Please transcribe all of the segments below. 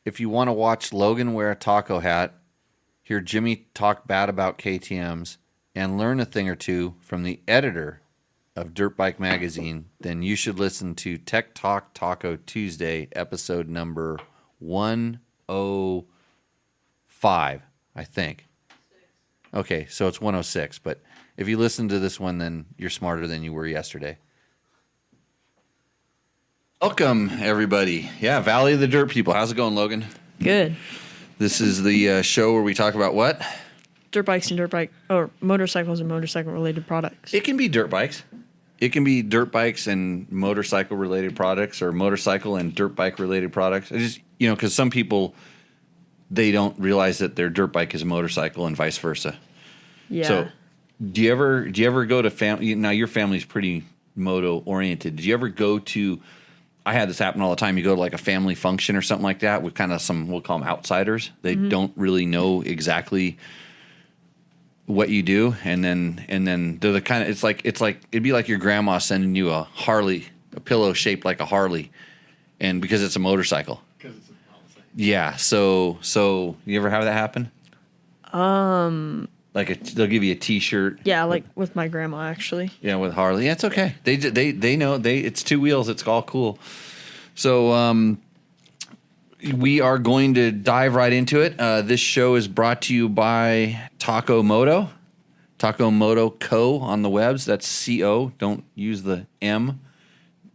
if you want to watch Logan wear a taco hat, hear Jimmy talk bad about KTMs, and learn a thing or two from the editor of Dirt Bike Magazine, then you should listen to Tech Talk Taco Tuesday, episode number 105, I think. Okay, so it's 106, but if you listen to this one, then you're smarter than you were yesterday. Welcome, everybody. Yeah, Valley of the Dirt People. How's it going, Logan? Good. This is the show where we talk about what? Dirt bikes and motorcycles and motorcycle-related products. It can be dirt bikes. It can be dirt bikes and motorcycle-related products, or motorcycle and dirt bike-related products. It just, because some people, they don't realize that their dirt bike is a motorcycle and vice versa. Yeah. So, do you ever go to family? Now, your family's pretty moto-oriented. Do you ever go to? I had this happen all the time. You go to like a family function or something like that with kind of some, we'll call them outsiders. They don't really know exactly what you do, and then they're the kind of, it's like it'd be like your grandma sending you a Harley, a pillow shaped like a Harley, and because it's a motorcycle. Because it's a motorcycle. Yeah. So you ever have that happen? They'll give you a T-shirt. Yeah, like with my grandma actually. Yeah, with Harley. Yeah, it's okay. They know it's two wheels. It's all cool. So we are going to dive right into it. This show is brought to you by Taco Moto Co. on the webs. That's C-O. Don't use the M.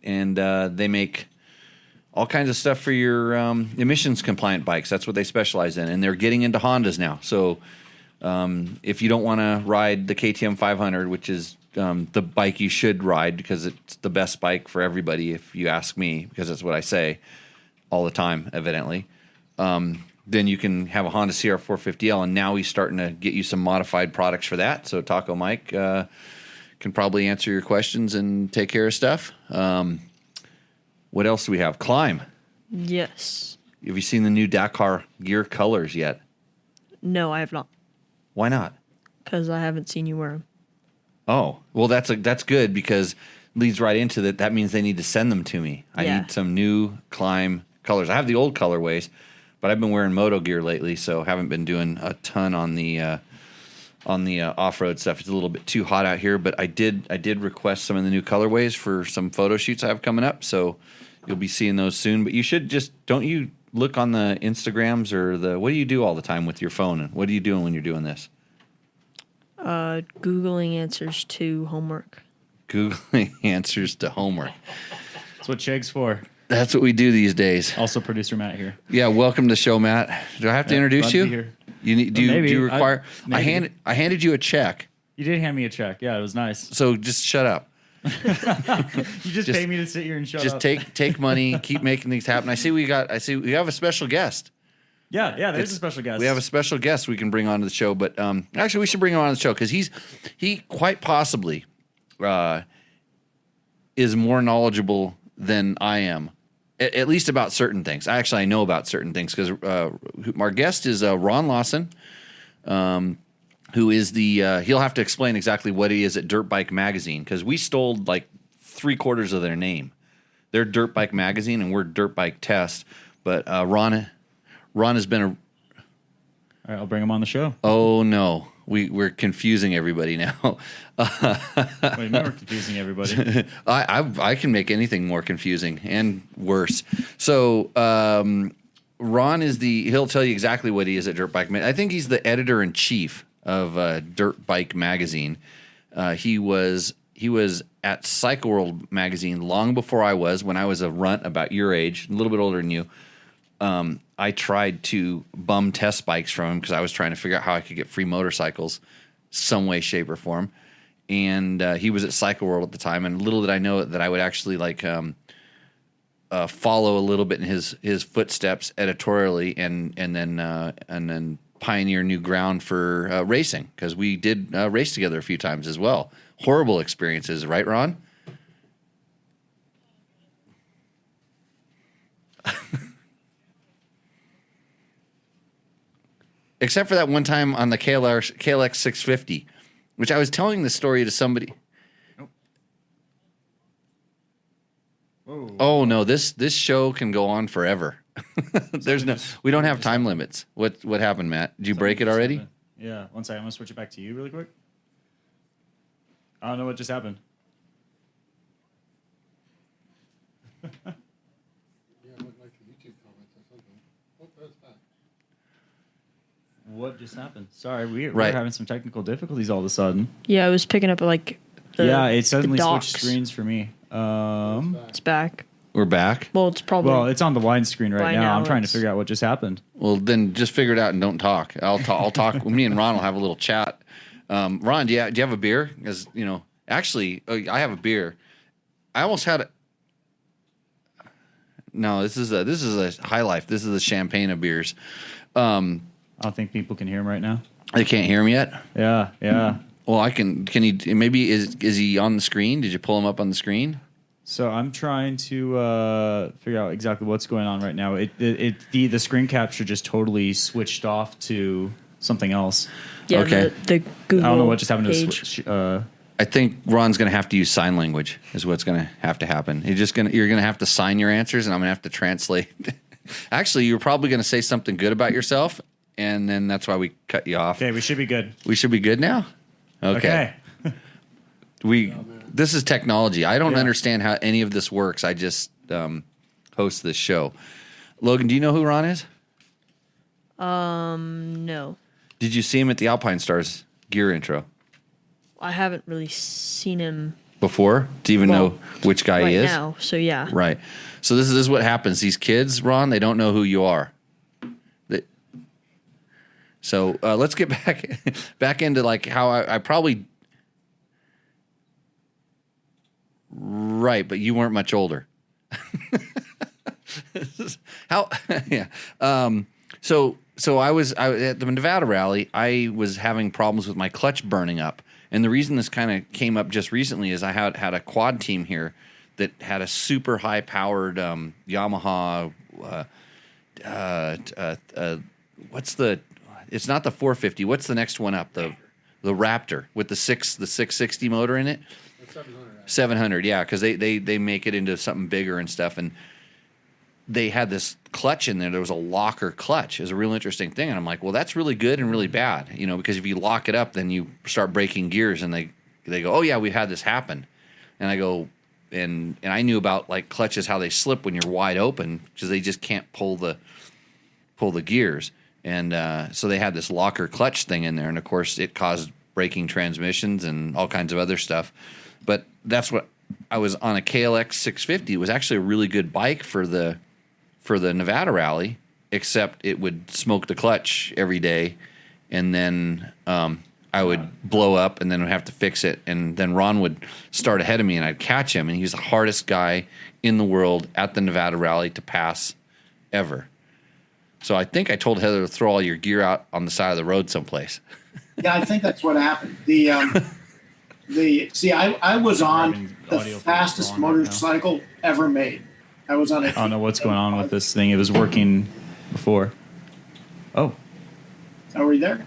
And they make all kinds of stuff for your emissions compliant bikes. That's what they specialize in. And they're getting into Hondas now. So if you don't want to ride the KTM 500, which is the bike you should ride because it's the best bike for everybody, if you ask me, because that's what I say all the time, evidently, then you can have a Honda CR450L, and now he's starting to get you some modified products for that. So Taco Mike can probably answer your questions and take care of stuff. What else do we have? Climb. Yes. Have you seen the new Dakar gear colors yet? No, I have not. Why not? Because I haven't seen you wear them. Oh, well, that's good because it leads right into that. That means they need to send them to me. I need some new Climb colors. I have the old colorways, but I've been wearing Moto gear lately, so haven't been doing a ton on the off-road stuff. It's a little bit too hot out here, but I did request some of the new colorways for some photo shoots I have coming up, so you'll be seeing those soon. But you should don't you look on the Instagrams or what do you do all the time with your phone? And what are you doing when you're doing this? Googling answers to homework. Googling answers to homework. That's what Cheg's for. That's what we do these days. Also, producer Matt here. Yeah, welcome to the show, Matt. Do I have to introduce you? Here. Do you require? I handed you a check. You did hand me a check. Yeah, it was nice. So just shut up. You just pay me to sit here and shut up. Just take money. Keep making things happen. I see we have a special guest. Yeah, there's a special guest. We have a special guest we can bring onto the show, but actually we should bring him on the show because he quite possibly is more knowledgeable than I am, at least about certain things. I know about certain things because our guest is Ron Lawson, who is he'll have to explain exactly what he is at Dirt Bike Magazine because we stole like 3/4 of their name. They're Dirt Bike Magazine and we're Dirt Bike Test, but Ron has been All right, I'll bring him on the show. Oh no, we're confusing everybody now. Wait, now we're confusing everybody. I can make anything more confusing and worse. So Ron he'll tell you exactly what he is at Dirt Bike. I think he's the editor in chief of Dirt Bike Magazine. He was at Cycle World Magazine long before I was. When I was a runt about your age, a little bit older than you. I tried to bum test bikes from him because I was trying to figure out how I could get free motorcycles some way, shape, or form. And he was at Cycle World at the time, and little did I know that I would actually follow a little bit in his footsteps editorially, and then pioneer new ground for racing because we did race together a few times as well. Horrible experiences, right, Ron? Except for that one time on the KLX 650, which I was telling the story to somebody. Whoa. Oh no, this show can go on forever. We don't have time limits. What happened, Matt? Did you break it already? Yeah. One second. I'm gonna switch it back to you really quick. I don't know what just happened. What just happened? Sorry, we're having some technical difficulties all of a sudden. Yeah, I was picking up like it suddenly the switched docks. screens for me. It's back. We're back. Well, it's probably It's on the wide screen right By now. now I'm trying to it's- figure out what just happened. Well, then just figure it out and don't talk. I'll talk. Me and Ron will have a little chat. Ron, do you have a beer? Because actually, I have a beer. I almost had it. No, this is a High Life. This is a champagne of beers. I don't think people can hear him right now. They can't hear him yet. Yeah. Well, I can. Can he? Maybe is he on the screen? Did you pull him up on the screen? So I'm trying to figure out exactly what's going on right now. The screen capture just totally switched off to something else. yeah. Okay. The Google. I don't know what just happened to the page. switch. I think Ron's going to have to use sign language. Is what's going to happen. You're going to have to sign your answers, and I'm going to have to translate. Actually, you're probably going to say something good about yourself, and then that's why we cut you off. Okay, we should be good. We should be good now. Okay. This is technology. I don't understand how any of this works. I just host this show. Logan, do you know who Ron is? No, Did you see him at the Alpine Stars gear intro I haven't really seen him before? Do you even know which guy right he is? now. So yeah. Right. So this is what happens. These kids, Ron, they don't know who you are. So let's get back into like how I probably right, but you weren't much older. How? Yeah. So I was at the Nevada rally. I was having problems with my clutch burning up, and the reason this kind of came up just recently is I had a quad team here that had a super high powered Yamaha. What's the? It's not the 450. What's the next one up? The Raptor with the 660 motor in it. 700, yeah, because they make it into something bigger and stuff, and they had this clutch in there. There was a locker clutch. It was a real interesting thing, and I'm like, well, that's really good and really bad, because if you lock it up, then you start breaking gears, and they go, oh yeah, we've had this happen, and I go, and I knew about like clutches, how they slip when you're wide open because they just can't pull the gears. And so they had this locker clutch thing in there, and of course it caused breaking transmissions and all kinds of other stuff. But that's what I was on a KLX 650. It was actually a really good bike for the Nevada rally, except it would smoke the clutch every day, and then I would blow up, and then would have to fix it. And then Ron would start ahead of me, and I'd catch him, and he was the hardest guy in the world at the Nevada rally to pass ever. So I think I told Heather to throw all your gear out on the side of the road someplace. Yeah, I think that's what happened. I was on the fastest motorcycle ever made. I was on it. I don't know what's going on with this thing. It was working before. Oh. Are we there?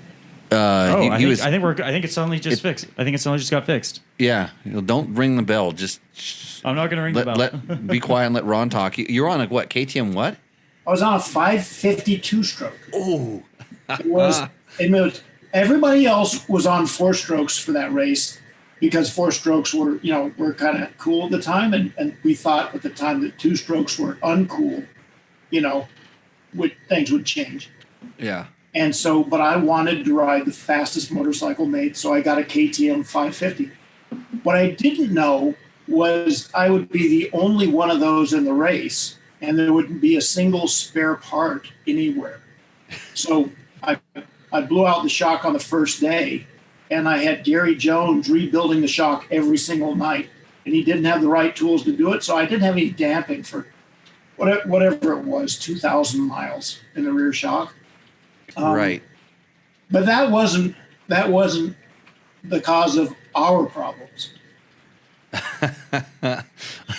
I think it suddenly just fixed. I think it suddenly just got fixed. Yeah, don't ring the bell. Just I'm not going to ring the bell. Be quiet and let Ron talk. You're on a what? KTM what? I was on a 552 stroke. Oh. It was everybody else was on 4 strokes for that race because 4 strokes were kind of cool at the time, and we thought at the time that 2 strokes were uncool. Things would change. Yeah. And so, but I wanted to ride the fastest motorcycle made, so I got a KTM 550. What I didn't know was I would be the only one of those in the race, and there wouldn't be a single spare part anywhere. So I blew out the shock on the first day, and I had Gary Jones rebuilding the shock every single night, and he didn't have the right tools to do it, so I didn't have any damping for whatever it was, 2,000 miles in the rear shock. Right. But that wasn't the cause of our problems.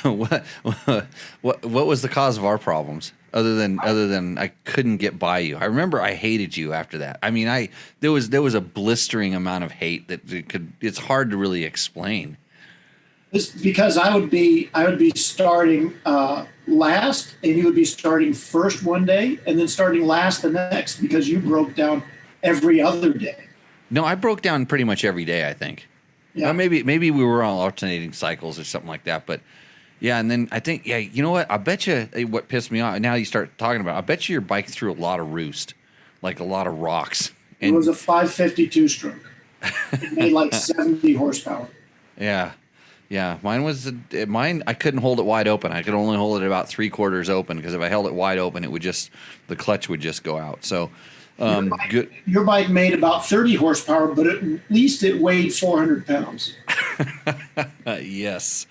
What was the cause of our problems other than I couldn't get by you? I remember I hated you after that. I mean, there was a blistering amount of hate that it's hard to really explain. because I would be starting last, and you would be starting first one day, and then starting last the next, because you broke down every other day. No, I broke down pretty much every day, I think. Yeah. Maybe we were on alternating cycles or something like that. But yeah, and then I think, yeah, you know what? I bet you what pissed me off, now you start talking about, I bet you your bike threw a lot of roost, like a lot of rocks. It was a 552 stroke. It made like 70 horsepower. Yeah. Yeah, mine. I couldn't hold it wide open. I could only hold it about 3/4 open, because if I held it wide open, the clutch would just go out. So, good. Your bike made about 30 horsepower, but at least it weighed 400 pounds. Yes.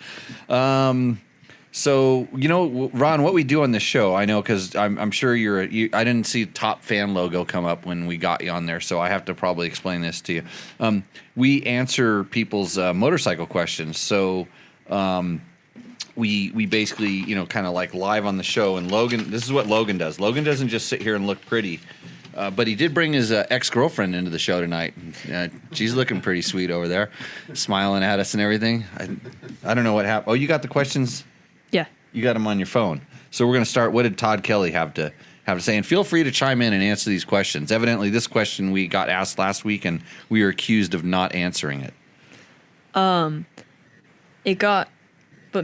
So, Ron, what we do on this show, I know, because I'm sure I didn't see Top Fan logo come up when we got you on there, so I have to probably explain this to you. We answer people's motorcycle questions. So we basically, kind of like live on the show. And Logan, this is what Logan does. Logan doesn't just sit here and look pretty. But he did bring his ex-girlfriend into the show tonight. She's looking pretty sweet over there, smiling at us and everything. I don't know what happened. Oh, you got the questions? Yeah. You got them on your phone. So we're going to start. What did Todd Kelly have to say? And feel free to chime in and answer these questions. Evidently, this question we got asked last week, and we were accused of not answering it. But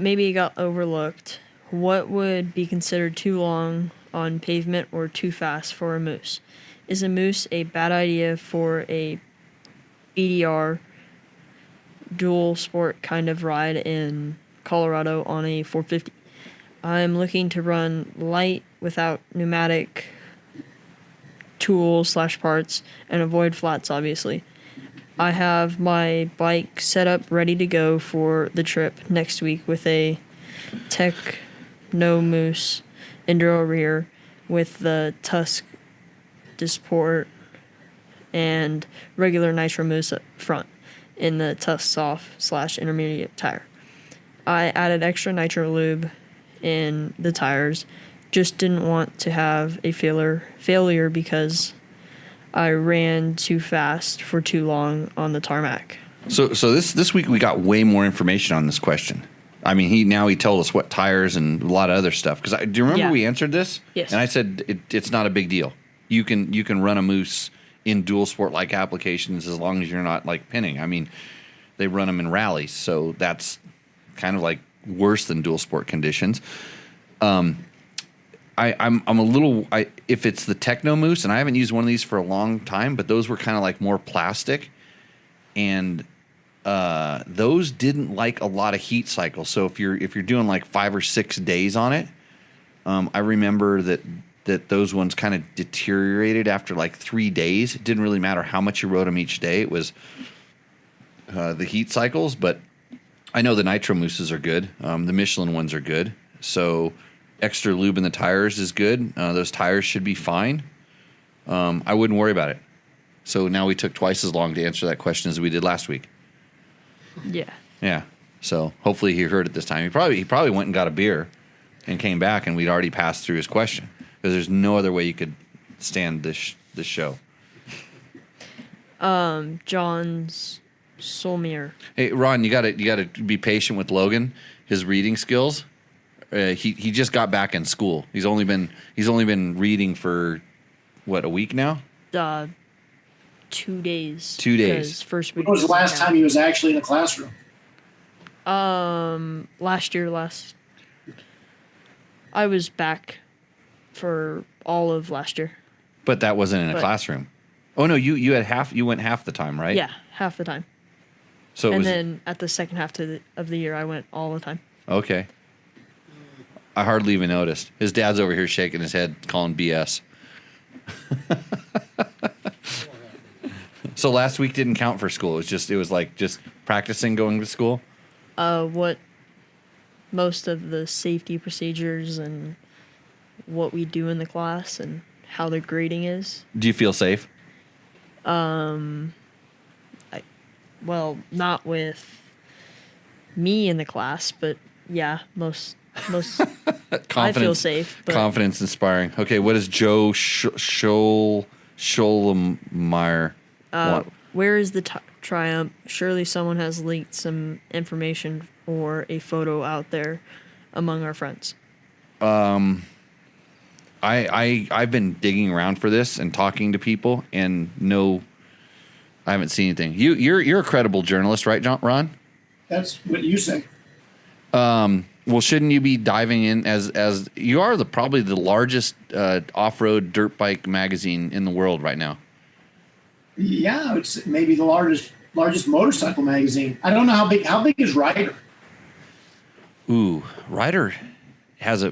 maybe it got overlooked. What would be considered too long on pavement or too fast for a mousse? Is a mousse a bad idea for a BDR dual sport kind of ride in Colorado on a 450? I'm looking to run light without pneumatic tools / parts and avoid flats, obviously. I have my bike set up ready to go for the trip next week with a Techno Mousse Enduro rear with the Tusk Disport and regular Nitro Mousse up front in the Tusk Soft / intermediate tire. I added extra nitro lube in the tires. Just didn't want to have a failure because I ran too fast for too long on the tarmac. So this week we got way more information on this question. I mean, he told us what tires and a lot of other stuff. Because do you remember we answered this? Yes. And I said it's not a big deal. You can run a mousse in dual sport like applications as long as you're not like pinning. I mean, they run them in rallies, so that's kind of like worse than dual sport conditions. I'm a little if it's the Techno Mousse, and I haven't used one of these for a long time, but those were kind of like more plastic, and those didn't like a lot of heat cycles. So if you're doing like 5 or 6 days on it, I remember that those ones kind of deteriorated after like 3 days. It didn't really matter how much you rode them each day. It was the heat cycles, but I know the Nitro Mousses are good. The Michelin ones are good. So extra lube in the tires is good. Those tires should be fine. I wouldn't worry about it. So now we took twice as long to answer that question as we did last week. Yeah. Yeah. So hopefully he heard it this time. He probably went and got a beer and came back, and we'd already passed through his question, because there's no other way you could stand this show. John's Solmier. Hey, Ron, you gotta be patient with Logan. His reading skills. He just got back in school. He's only been reading for what, a week now? 2 days. 2 days. First week. When was the last time he was actually in a classroom? Last year. I was back for all of last year. But that wasn't in a classroom. Oh no, you went half the time, right? Yeah, half the time. So then at the second half of the year, I went all the time. Okay. I hardly even noticed. His dad's over here shaking his head, calling BS. So last week didn't count for school. It was like just practicing going to school. What most of the safety procedures and what we do in the class and how the grading is. Do you feel safe? Well, not with me in the class, but yeah, most I feel safe. But confidence inspiring. Okay, what does Joe Scholmeyer want? Where is the Triumph? Surely someone has leaked some information or a photo out there among our friends. I've been digging around for this and talking to people, and no, I haven't seen anything. You're a credible journalist, right, Ron? That's what you say. Well, shouldn't you be diving in as you are probably the largest off-road dirt bike magazine in the world right now? Yeah, it's maybe the largest motorcycle magazine. I don't know how big. How big is Ryder? Ooh, Ryder has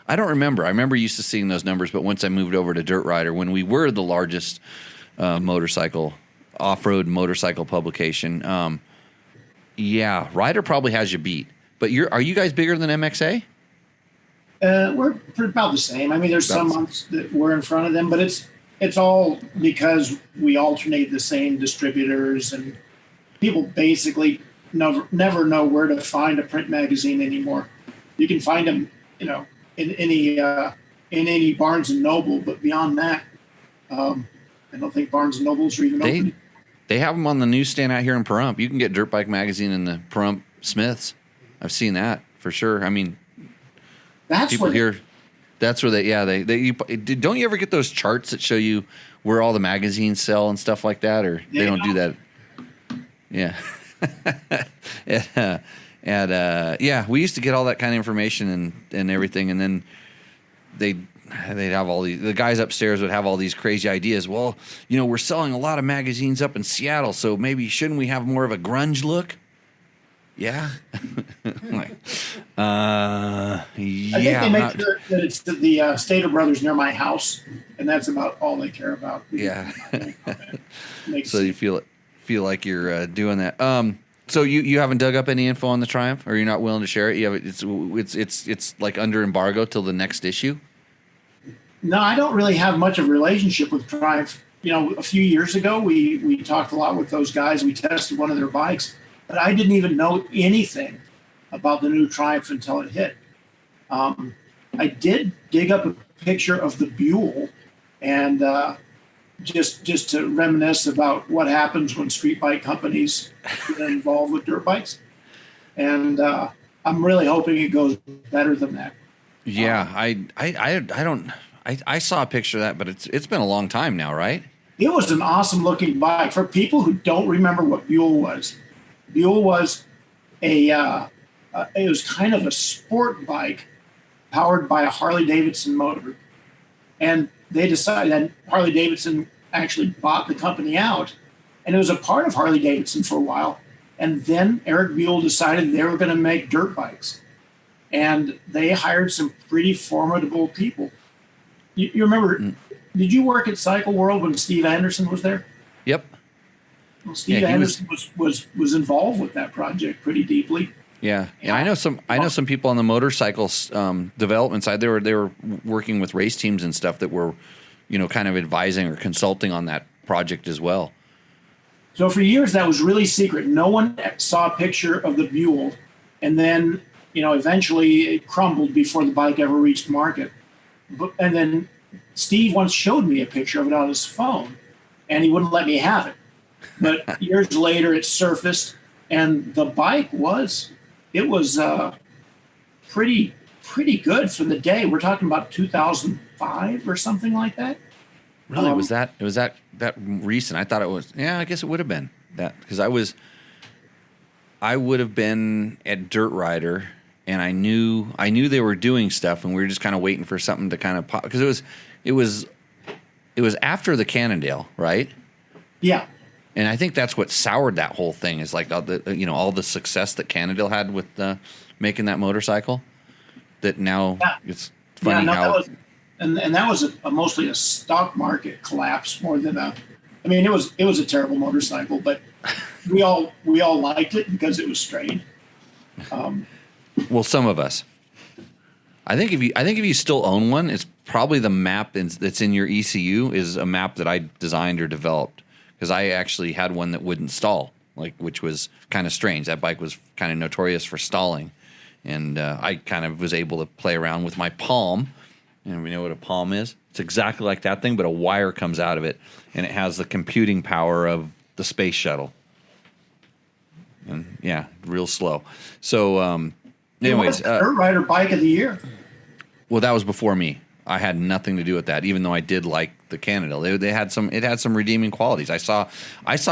I don't remember. I remember used to seeing those numbers, but once I moved over to Dirt Rider, when we were the largest off-road motorcycle publication, yeah, Ryder probably has you beat. But are you guys bigger than MXA? We're about the same. I mean, there's some months that we're in front of them, but it's all because we alternate the same distributors, and people basically never know where to find a print magazine anymore. You can find them, in any Barnes and Noble, but beyond that, I don't think Barnes and Nobles are even open. They have them on the newsstand out here in Pahrump. You can get Dirt Bike Magazine in the Pahrump Smiths. I've seen that for sure. I mean, that's people here. That's where don't you ever get those charts that show you where all the magazines sell and stuff like that, or they don't do that? Yeah. And we used to get all that kind of information and everything, and then they'd have all the guys upstairs would have all these crazy ideas. Well, we're selling a lot of magazines up in Seattle, so maybe shouldn't we have more of a grunge look? Yeah. I think they make sure that it's the Stater Brothers near my house, and that's about all they care about. Yeah. So you feel like you're doing that. So you haven't dug up any info on the Triumph, or you're not willing to share it? It's like under embargo till the next issue. No, I don't really have much of a relationship with Triumph. A few years ago, we talked a lot with those guys. We tested one of their bikes, but I didn't even know anything about the new Triumph until it hit. I did dig up a picture of the Buell, and just to reminisce about what happens when street bike companies get involved with dirt bikes. And I'm really hoping it goes better than that. Yeah, I saw a picture of that, but it's been a long time now, right? It was an awesome looking bike. For people who don't remember what Buell was it was kind of a sport bike powered by a Harley-Davidson motor. And they decided that Harley-Davidson actually bought the company out, and it was a part of Harley-Davidson for a while. And then Eric Buell decided they were going to make dirt bikes, and they hired some pretty formidable people. You remember? Did you work at Cycle World when Steve Anderson was there? Yep. Well, Steve Anderson was involved with that project pretty deeply. Yeah, and I know some people on the motorcycle development side. They were working with race teams and stuff that were, kind of advising or consulting on that project as well. So for years that was really secret. No one saw a picture of the Buell, and then eventually it crumbled before the bike ever reached market. And then Steve once showed me a picture of it on his phone, and he wouldn't let me have it. But years later, it surfaced, and the bike was pretty good for the day. We're talking about 2005 or something like that. Really? Was that recent? I thought it was. Yeah, I guess it would have been that, because I would have been at Dirt Rider, and I knew they were doing stuff, and we were just kind of waiting for something to kind of pop, because it was after the Cannondale, right? Yeah. And I think that's what soured that whole thing, is like all the success that Cannondale had with making that motorcycle. That now it's funny how. That was mostly a stock market collapse more than it was a terrible motorcycle, but we all liked it because it was strange. Well, some of us. I think if you still own one, it's probably the map that's in your ECU is a map that I designed or developed, because I actually had one that wouldn't stall, which was kind of strange. That bike was kind of notorious for stalling, and I kind of was able to play around with my palm. And we know what a palm is. It's exactly like that thing, but a wire comes out of it, and it has the computing power of the space shuttle. And yeah, real slow. So, anyways, Dirt Rider Bike of the Year. well, that was before me. I had nothing to do with that, even though I did like the Cannondale. They had some. It had some redeeming qualities. I saw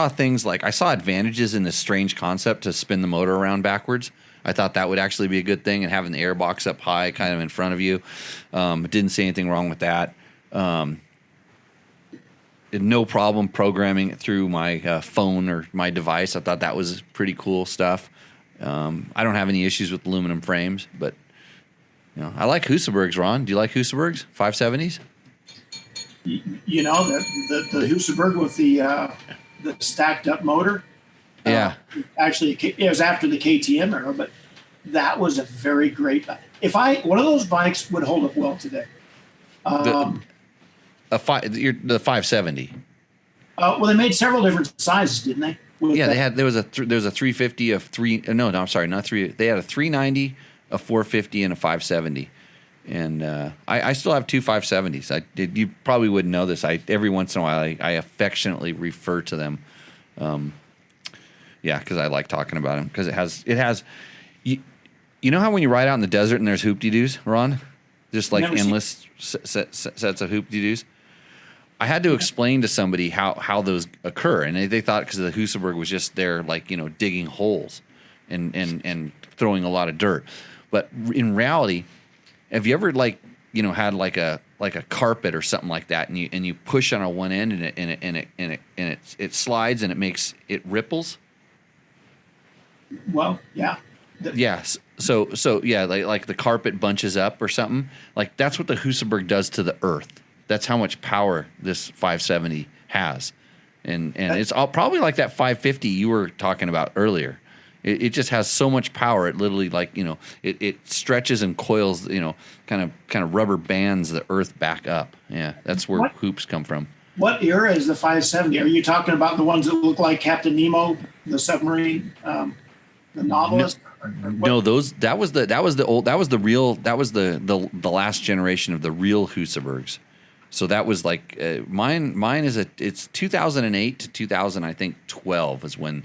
things like I saw advantages in this strange concept to spin the motor around backwards. I thought that would actually be a good thing, and having the air box up high, kind of in front of you. Didn't see anything wrong with that. No problem programming it through my phone or my device. I thought that was pretty cool stuff. I don't have any issues with aluminum frames, but I like Husabergs, Ron. Do you like Husabergs? 570s? You know, the Husaberg with the stacked up motor. Yeah. Actually, it was after the KTM era, but that was a very great. One of those bikes would hold up well today. The 570. Well, they made several different sizes, didn't they? There was a 350, a three. No, I'm sorry, not three. They had a 390, a 450, and a 570. And I still have two 570s. You probably wouldn't know this. Every once in a while I affectionately refer to them. Because I like talking about them because it has. You know how when you ride out in the desert and there's hoop-de-doos, Ron, just like endless sets of hoop-de-doos. I had to explain to somebody how those occur, and they thought because the Husaberg was just there, like digging holes and throwing a lot of dirt. But in reality, have you ever had like a carpet or something like that, and you push on a one end and it slides and it ripples? Well, yeah. Yes. So yeah, like the carpet bunches up or something. Like that's what the Husaberg does to the earth. That's how much power this 570 has, and it's probably like that 550 you were talking about earlier. It just has so much power. It literally it stretches and coils, kind of rubber bands the earth back up. Yeah, that's where hoops come from. What era is the 570? Are you talking about the ones that look like Captain Nemo, the submarine, the novelist? No, that was the last generation of the real Husabergs. So that was like mine is it's 2008 to 2012 is when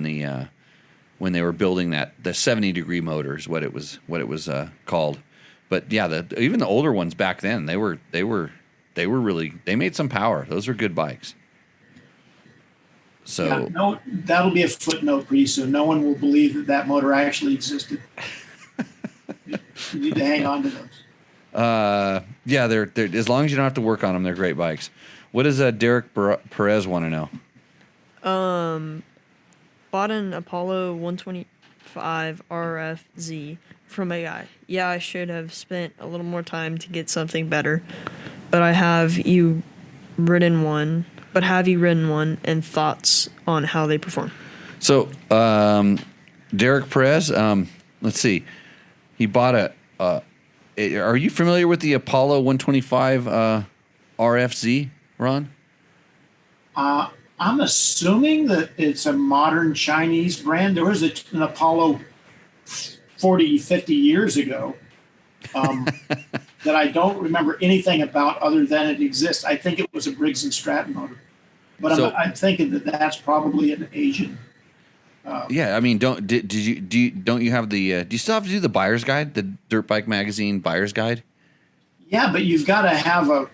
they were building the 70-degree motor is what it was called. But yeah, even the older ones back then they made some power. Those were good bikes. So that'll be a footnote pretty soon. No one will believe that motor actually existed. You need to hang on to those. They're as long as you don't have to work on them, they're great bikes. What does Derek Perez want to know? Bought an Apollo 125 RFZ from a guy. Yeah, I should have spent a little more time to get something better, but have you ridden one and thoughts on how they perform? So, Derek Perez, let's see. He bought are you familiar with the Apollo 125 RFZ, Ron? I'm assuming that it's a modern Chinese brand. There was an Apollo 40, 50 years ago that I don't remember anything about other than it exists. I think it was a Briggs & Stratton motor. But I'm thinking that that's probably an Asian. Yeah, I mean, don't you have the? Do you still have to do the buyer's guide, the Dirt Bike Magazine buyer's guide? Yeah, but you've got to have a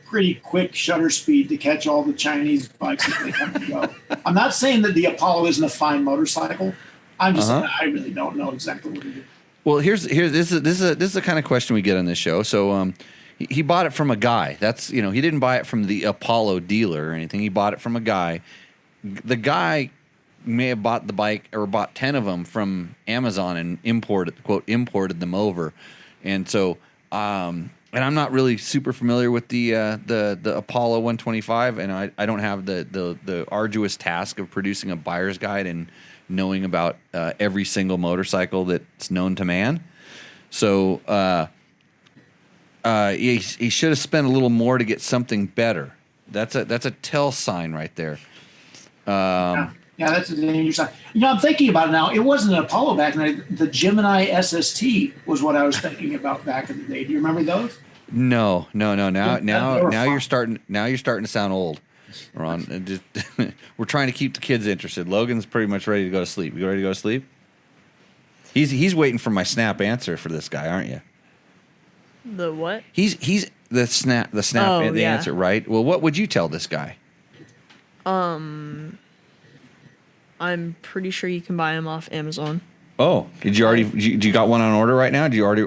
pretty quick shutter speed to catch all the Chinese bikes as they come and go. I'm not saying that the Apollo isn't a fine motorcycle. I'm just saying I really don't know exactly what it is. Well, this is the kind of question we get on this show. So he bought it from a guy. That's he didn't buy it from the Apollo dealer or anything. He bought it from a guy. The guy may have bought the bike or bought 10 of them from Amazon and imported them over. And so and I'm not really super familiar with the Apollo 125, and I don't have the arduous task of producing a buyer's guide and knowing about every single motorcycle that's known to man. So he should have spent a little more to get something better. That's a tell sign right there. Yeah, that's a danger sign. I'm thinking about it now. It wasn't an Apollo back in the day. The Gemini SST was what I was thinking about back in the day. Do you remember those? No. Now fun. you're starting to sound old, Ron. We're trying to keep the kids interested. Logan's pretty much ready to go to sleep. You ready to go to sleep? He's waiting for my snap answer for this guy, aren't you? The what? He's the snap the yeah. answer, right? Well, what would you tell this guy? I'm pretty sure you can buy them off Amazon. Oh, did you got one on order right now? Do you already?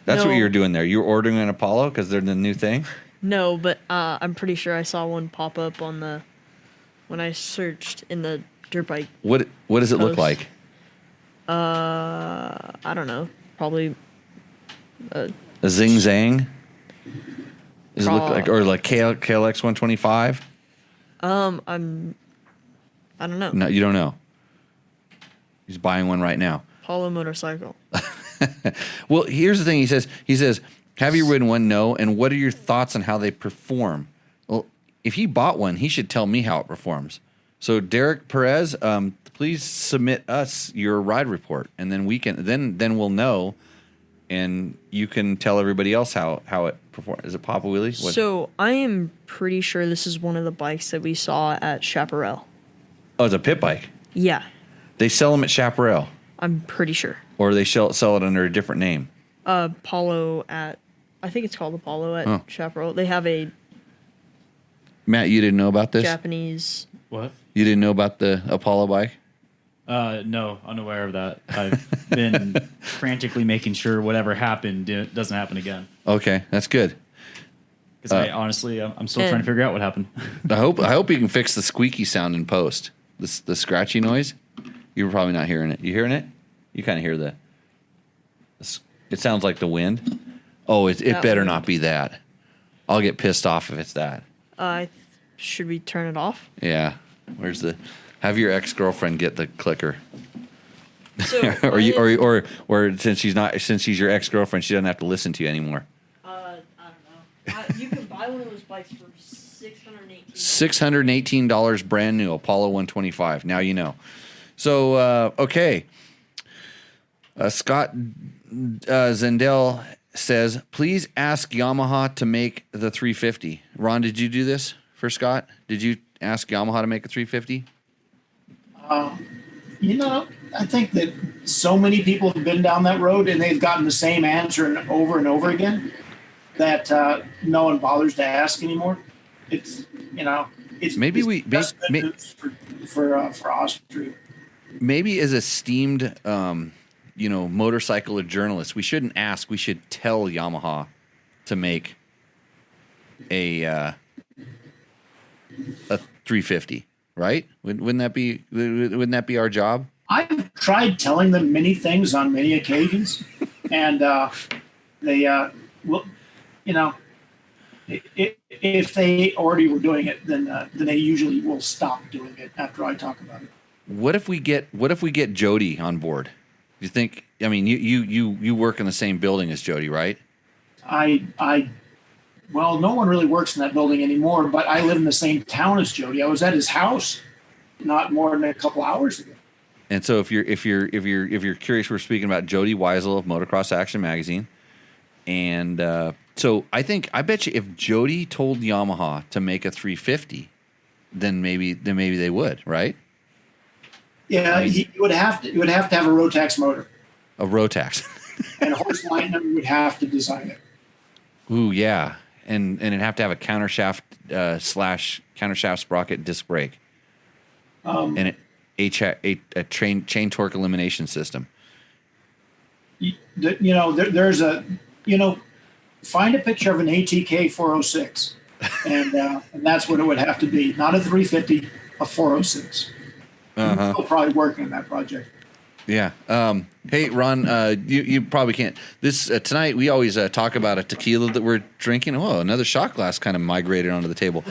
That's what No. you're doing there. You're ordering an Apollo because they're the new thing. No, but I'm pretty sure I saw one pop up when I searched in the dirt bike. What does it look Post. like? I don't know. Probably A Zing Zang? Does it look like, or like KLX 125? I don't know. No, you don't know. He's buying one right now. Polo motorcycle. Well, here's the thing. He says, have you ridden one? No. And what are your thoughts on how they perform? Well, if he bought one, he should tell me how it performs. So Derek Perez, please submit us your ride report, and then we can then we'll know, and you can tell everybody else how it performs. Is it Papa Wheelie? What? So I am pretty sure this is one of the bikes that we saw at Chaparral. Oh, it's a pit bike. Yeah, They sell them at Chaparral, I'm pretty sure. or they sell it under a different name. Apollo I think it's called Apollo at Chaparral. They have a Matt, you didn't know about this? Japanese. What? You didn't know about the Apollo bike? No, unaware of that. I've been frantically making sure whatever happened doesn't happen again. Okay, that's good. Because I'm still trying to figure out what happened. I hope you can fix the squeaky sound in post. The scratchy noise. You're probably not hearing it. You hearing it? You kind of hear it sounds like the wind. Oh, it better not be that. I'll get pissed off if it's that. Should we turn it off? Yeah. Have your ex-girlfriend get the clicker. So or since she's your ex-girlfriend, she doesn't have to listen to you anymore. I don't know. You can buy one of those bikes for $618 brand new Apollo 125. Now you know. So okay. Scott Zendel says, please ask Yamaha to make the 350. Ron, did you do this for Scott? Did you ask Yamaha to make a 350? I think that so many people have been down that road and they've gotten the same answer and over again that no one bothers to ask anymore. It's for Austria. Maybe as esteemed motorcycle journalists, we shouldn't ask. We should tell Yamaha to make a 350, right? Wouldn't that be our job? I've tried telling them many things on many occasions, and they will, if they already were doing it, then they usually will stop doing it after I talk about it. What if we get Jody on board? You think? I mean, you work in the same building as Jody, right? Well, no one really works in that building anymore, but I live in the same town as Jody. I was at his house not more than a couple hours ago. And so if you're curious, we're speaking about Jody Weisel of Motocross Action Magazine. And so I bet you if Jody told Yamaha to make a 350, then maybe they would, right? Yeah, you would have to have a Rotax motor. A Rotax. And Horst Leitner would have to design it. Ooh, yeah. And it'd have to have a countershaft countershaft sprocket disc brake. And a chain torque elimination system. There's find a picture of an ATK 406, and that's what it would have to be. Not a 350, a 406. We're probably working on that project. Yeah. Hey, Ron, you probably can't. This tonight we always talk about a tequila that we're drinking. Oh, another shot glass kind of migrated onto the table.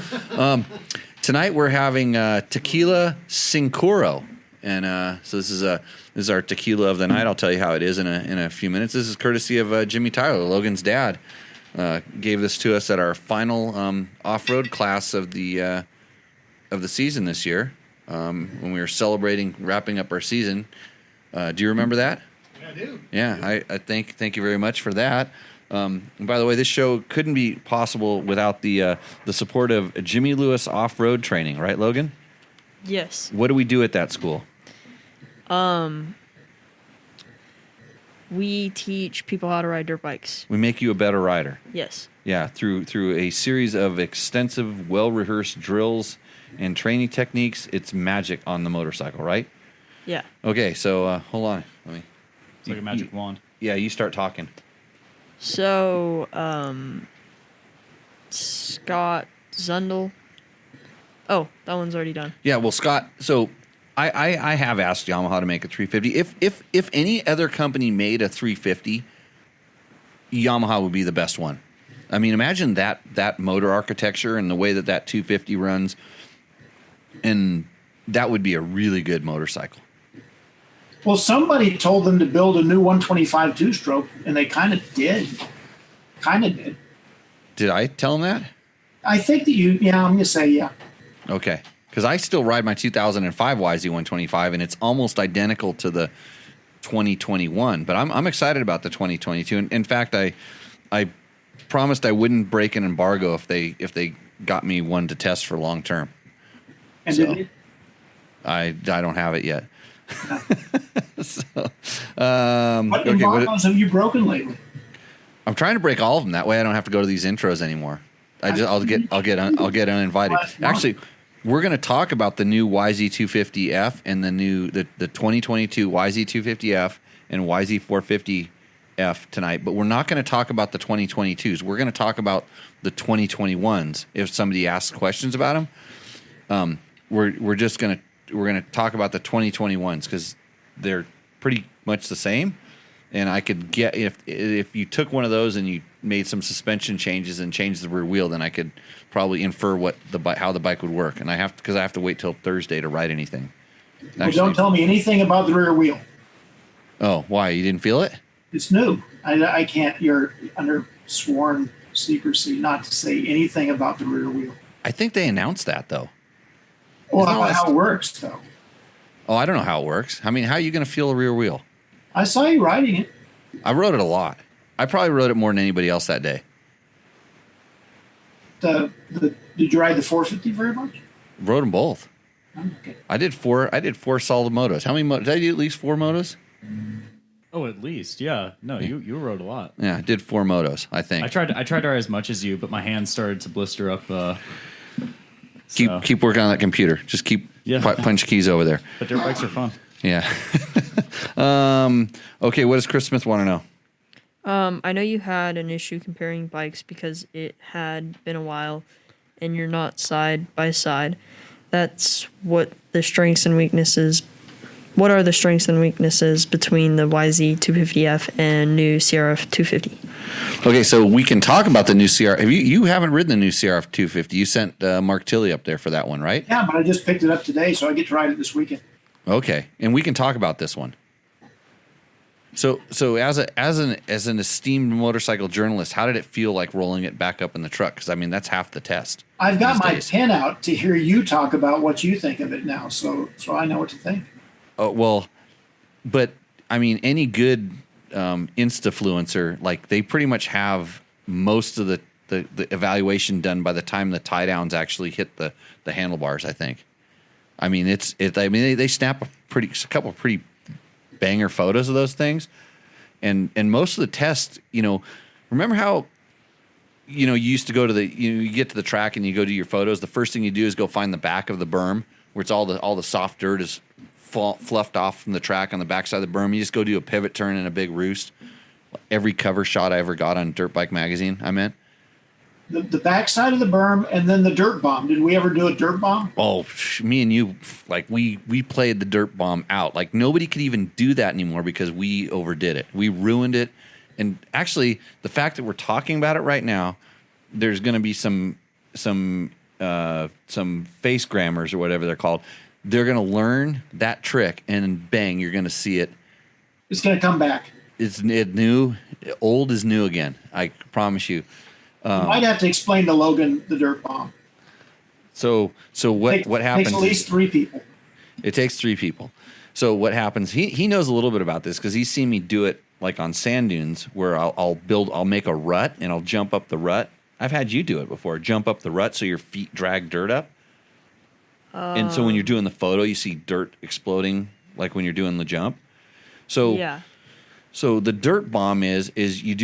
Tonight we're having tequila Cincoro, and so this is our tequila of the night. I'll tell you how it is in a few minutes. This is courtesy of Jimmy Tyler, Logan's dad. Gave this to us at our final off-road class of the season this year, when we were wrapping up our season. Do you remember that? Yeah, I do. Yeah, I thank you very much for that. And by the way, this show couldn't be possible without the support of Jimmy Lewis Off-Road Training, right, Logan? Yes. What do we do at that school? We teach people how to ride dirt bikes. We make you a better rider. Yes. Yeah, through a series of extensive, well-rehearsed drills and training techniques. It's magic on the motorcycle, right? Yeah. Okay, so hold on. It's like a magic wand. Yeah, you start talking. So, Scott Zundel. Oh, that one's already done. Yeah, well, Scott, so I have asked Yamaha to make a 350. If any other company made a 350, Yamaha would be the best one. I mean, imagine that motor architecture and the way that 250 runs, and that would be a really good motorcycle. Well, somebody told them to build a new 125 two-stroke, and they kind of did. Did I tell them that? I think that I'm going to say yeah. Okay, because I still ride my 2005 YZ125, and it's almost identical to the 2021. But I'm excited about the 2022. And in fact, I promised I wouldn't break an embargo if they got me one to test for long term. And So, did it? I don't have it yet. So, What okay, embargoes have you broken lately? I'm trying to break all of them. That way, I don't have to go to these intros anymore. I'll get uninvited. Actually, we're going to talk about the new YZ250F and the 2022 YZ250F and YZ450F tonight. But we're not going to talk about the 2022s. We're going to talk about the 2021s. If somebody asks questions about them, we're going to talk about the 2021s because they're pretty much the same. And I could get if you took one of those and you made some suspension changes and changed the rear wheel, then I could probably infer how the bike would work. And I have to wait till Thursday to ride anything. Well, don't tell me anything about the rear wheel. Oh, why? You didn't feel it? It's new. I can't. You're under sworn secrecy not to say anything about the rear wheel. I think they announced that though. Well, Isn't that how it works though. Oh, I don't know how it works. I mean, how are you going to feel a rear wheel? I saw you riding it. I rode it a lot. I probably rode it more than anybody else that day. Did you ride the 450 very much? Rode them both. Okay. I did four solid motos. How many did I do? At least 4 motos? Oh, at least, yeah. No, you rode a lot. Yeah, I did 4 motos, I think. I tried to ride as much as you, but my hands started to blister up. Keep working on that computer. Just keep punch keys over there. But dirt bikes are fun. Yeah. Okay, what does Chris Smith want to know? I know you had an issue comparing bikes because it had been a while and you're not side by side. That's what the strengths and weaknesses. What are the strengths and weaknesses between the YZ250F and new CRF 250? Okay, so we can talk about the new CR. You haven't ridden the new CRF 250. You sent Mark Tilley up there for that one, right? Yeah, but I just picked it up today, so I get to ride it this weekend. Okay, and we can talk about this one. So as an esteemed motorcycle journalist, how did it feel like rolling it back up in the truck? Because I mean, that's half the test. I've got my pen out to hear you talk about what you think of it now, so I know what to think. Oh well, but I mean, any good Instafluencer, like they pretty much have most of the evaluation done by the time the tie downs actually hit the handlebars. I think. I mean, they snap a couple pretty banger photos of those things, and most of the tests, remember how, you used to go to you get to the track and you go do your photos. The first thing you do is go find the back of the berm where it's all the soft dirt is fluffed off from the track on the backside of the berm. You just go do a pivot turn in a big roost. Every cover shot I ever got on Dirt Bike Magazine, I meant. The backside of the berm and then the dirt bomb. Did we ever do a dirt bomb? Oh, me and you, like we played the dirt bomb out. Like nobody could even do that anymore because we overdid it. We ruined it. And actually, the fact that we're talking about it right now, there's going to be some face grammars or whatever they're called. They're going to learn that trick, and bang, you're going to see it. It's going to come back. It's new. Old is new again. I promise you. You might have to explain to Logan the dirt bomb. So what happens? Takes at least 3 people. It takes 3 people. So what happens? He knows a little bit about this because he's seen me do it like on sand dunes where I'll make a rut and I'll jump up the rut. I've had you do it before. Jump up the rut so your feet drag dirt up. And so when you're doing the photo, you see dirt exploding like when you're doing the jump. So Yeah. So the dirt bomb is you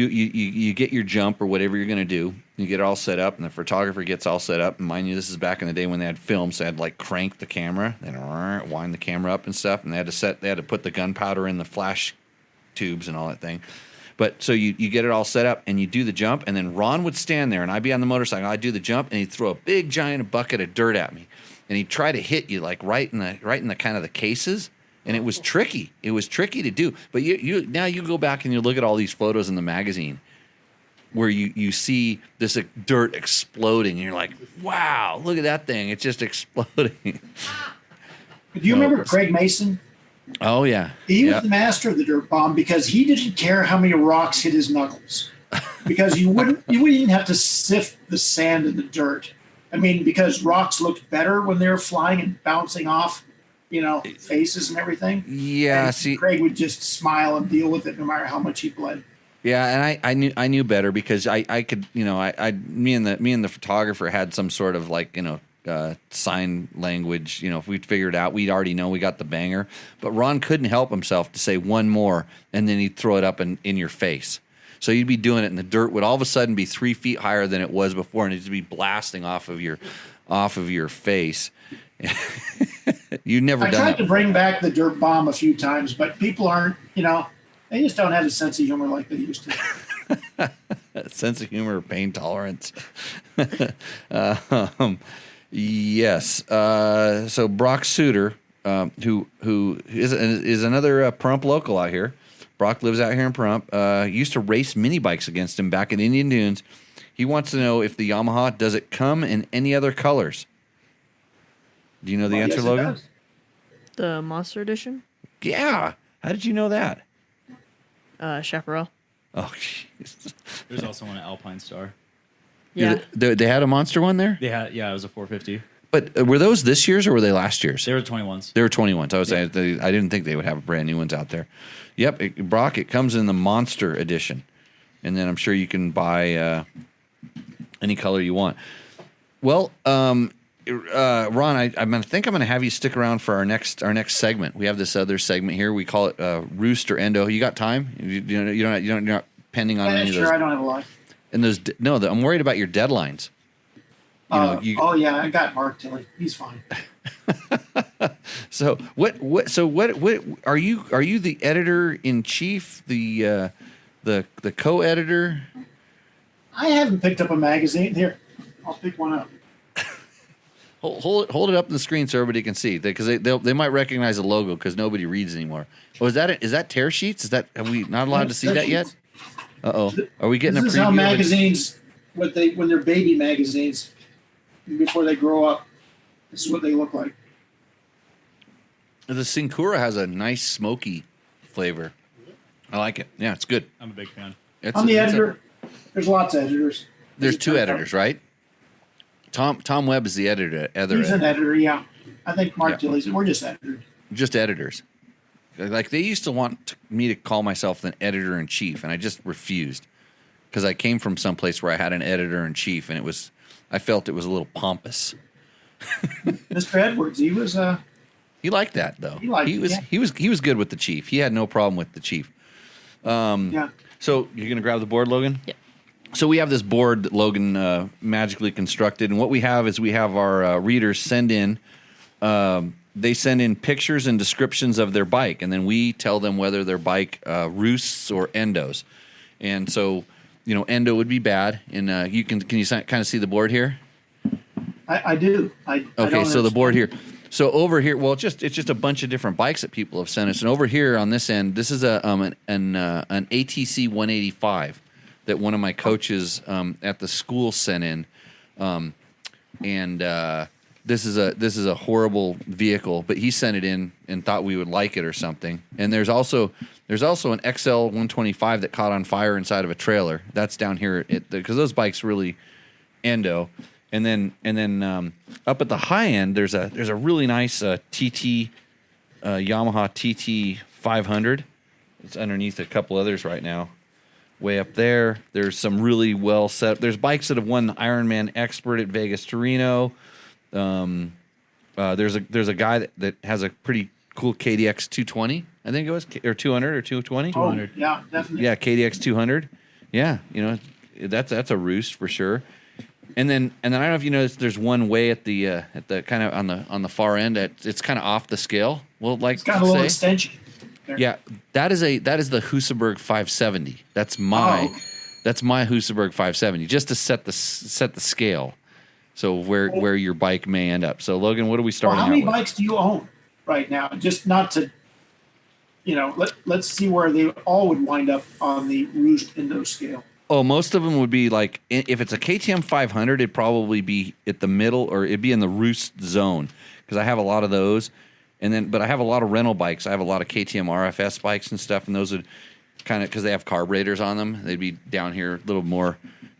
get your jump or whatever you're going to do. You get it all set up, and the photographer gets all set up. And mind you, this is back in the day when they had film, so they had like crank the camera, and wind the camera up and stuff, and they had to put the gunpowder in the flash tubes and all that thing. But so you get it all set up, and you do the jump, and then Ron would stand there, and I'd be on the motorcycle. I'd do the jump, and he'd throw a big giant bucket of dirt at me, and he'd try to hit you like right in the kind of the cases. And it was tricky. It was tricky to do. But you now you go back and you look at all these photos in the magazine where you see this dirt exploding, and you're like, wow, look at that thing. It's just exploding. Do you remember Craig Mason? Oh, yeah. He was the master of the dirt bomb because he didn't care how many rocks hit his knuckles. Because you wouldn't even have to sift the sand and the dirt. I mean, because rocks looked better when they were flying and bouncing off, faces and everything. Yeah, and see, Craig would just smile and deal with it no matter how much he bled. Yeah, and I knew better because I could, me and the photographer had some sort of like, sign language. If we'd figured it out, we'd already know we got the banger. But Ron couldn't help himself to say one more, and then he'd throw it up in your face. So you'd be doing it, and the dirt would all of a sudden be 3 feet higher than it was before, and it'd be blasting off of your face. You've never done it. I tried to bring back the dirt bomb a few times, but people aren't, they just don't have a sense of humor like they used to. Sense of humor, pain tolerance. Yes. So Brock Suter, who is another Pahrump local out here. Brock lives out here in Pahrump. Used to race mini bikes against him back in Indian Dunes. He wants to know if the Yamaha, does it come in any other colors? Do you know the answer, yes, Logan? It does. The Monster Edition? Yeah. How did you know that? Chaparral. Oh, jeez. There's also one at Alpine Star. Yeah. They had a monster one there? They had, it was a 450. But were those this year's or were they last year's? They were 21s. They were 21s. I was saying I didn't think they would have brand new ones out there. Yep, Brock, it comes in the Monster Edition. And then I'm sure you can buy any color you want. Well, Ron, I think I'm going to have you stick around for our next segment. We have this other segment here. We call it Roost or Endo. You got time? You're not pending on any of those. Sure, I don't have a lot. And I'm worried about your deadlines. Oh yeah, I got Mark Tilley. He's fine. So what are you the editor in chief, the co-editor? I haven't picked up a magazine. Here, I'll pick one up. Hold it up on the screen so everybody can see, because they might recognize the logo because nobody reads anymore. Oh, is that tear sheets? Are we not allowed to see that yet? Are we getting this a preview? This is how magazines, when they're baby magazines, before they grow up, this is what they look like. The Syncura has a nice smoky flavor. I like it. Yeah, it's good. I'm a big fan. I'm the editor. There's lots of editors. There's two editors, right? Tom Webb is the editor. He's an editor, yeah. I think Mark Tilley's. We're just editors. Just editors. Like they used to want me to call myself an editor in chief, and I just refused because I came from someplace where I had an editor in chief, and I felt it was a little pompous. Mr. Edwards, he was. He liked that though. He was good with the chief. He had no problem with the chief. Yeah. So you're gonna grab the board, Logan? Yeah. So we have this board that Logan magically constructed, and what we have is our readers send in. They send in pictures and descriptions of their bike, and then we tell them whether their bike roosts or endos. And so, endo would be bad. And can you kind of see the board here? I do. Okay, so the board here. So over here, well, it's just a bunch of different bikes that people have sent us, and over here on this end, this is an ATC 185 that one of my coaches at the school sent in, and this is a horrible vehicle, but he sent it in and thought we would like it or something. And there's also an XL 125 that caught on fire inside of a trailer. That's down here because those bikes really endo. And then up at the high end, there's a really nice TT Yamaha TT 500 It's underneath a couple others right now. Way up there, there's some really well set. There's bikes that have won Ironman Expert at Vegas to Reno. There's a guy that has a pretty cool KDX 220. I think it was, or 200 or 220. Oh, yeah, definitely. Yeah, KDX 200. Yeah, that's a Roost for sure. And then I don't know if you noticed, there's one way at the kind of on the far end. It's kind of off the scale. Well, like It's got a little extension. There. Yeah, that is the Husaberg 570. That's my Husaberg 570, just to set the scale. So where your bike may end up. So Logan, what are we starting? How many out with? bikes do you own right now? Just not to, let's see where they all would wind up on the Roost Endo scale. Oh, most of them would be like, if it's a KTM 500, it'd probably be at the middle, or it'd be in the Roost zone, because I have a lot of those. But I have a lot of rental bikes. I have a lot of KTM RFS bikes and stuff, and those would kind of, because they have carburetors on them, they'd be down here a little more.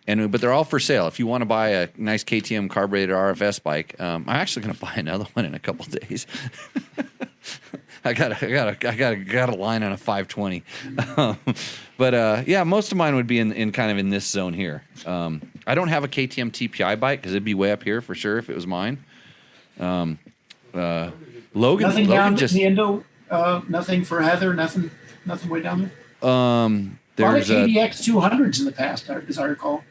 But they're all for sale. If you want to buy a nice KTM carburetor RFS bike, I'm actually going to buy another one in a couple days. I got a line on a 520. Yeah, most of mine would be in kind of in this zone here. I don't have a KTM TPI bike because it'd be way up here for sure if it was mine. Logan, Nothing Logan down just the Endo. Nothing for Heather. Nothing way down there. There's a lot of KDX 200s in the past, as I recall.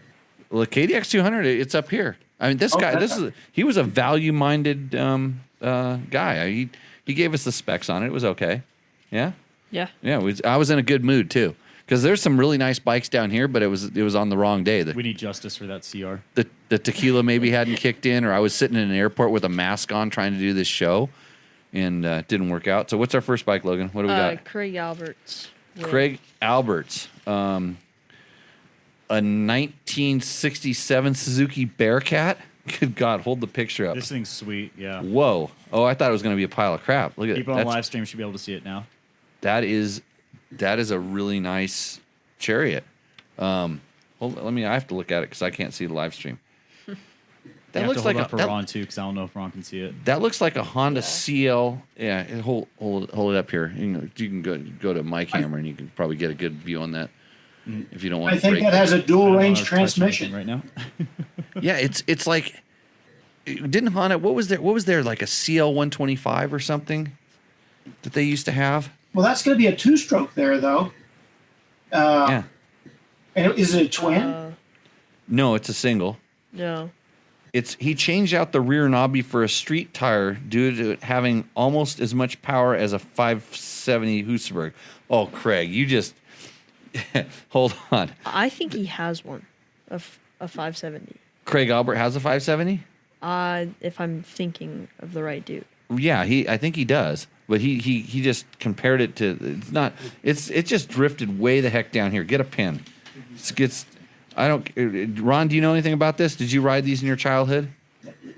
Well, the KDX 200, it's up here. I mean, this guy, he was a value-minded guy. He gave us the specs on it. It was okay. Yeah. Yeah. Yeah. I was in a good mood too, because there's some really nice bikes down here, but it was on the wrong day. We need justice for that CR. The tequila maybe hadn't kicked in, or I was sitting in an airport with a mask on trying to do this show, and it didn't work out. So what's our first bike, Logan? What do we got? Craig Alberts. Craig Alberts. A 1967 Suzuki Bearcat. Good God, hold the picture up. This thing's sweet, yeah. Whoa. Oh, I thut it was going to be a pile of crap. Look at People it. on live stream should be able to see it now. That is a really nice chariot. I have to look at it because I can't see the live stream. That looks like for Ron too, because I don't know if Ron can see it. That looks like a Honda CL. Yeah, hold it up here. You can go to my camera and you can probably get a good view on that. If you don't want. I think that has a dual range transmission right now. Yeah, it's like, didn't Honda? What was there like a CL 125 or something that they used to have? Well, that's going to be a two-stroke there, though. Yeah. And is it a twin? No, it's a single. No. He changed out the rear knobby for a street tire due to it having almost as much power as a 570 Husaberg. Oh, Craig, you just hold on. I think he has one, a 570. Craig Albert has a 570? If I'm thinking of the right dude. Yeah, I think he does. But he just compared it to, it just drifted way the heck down here. Get a pin. Ron, do you know anything about this? Did you ride these in your childhood?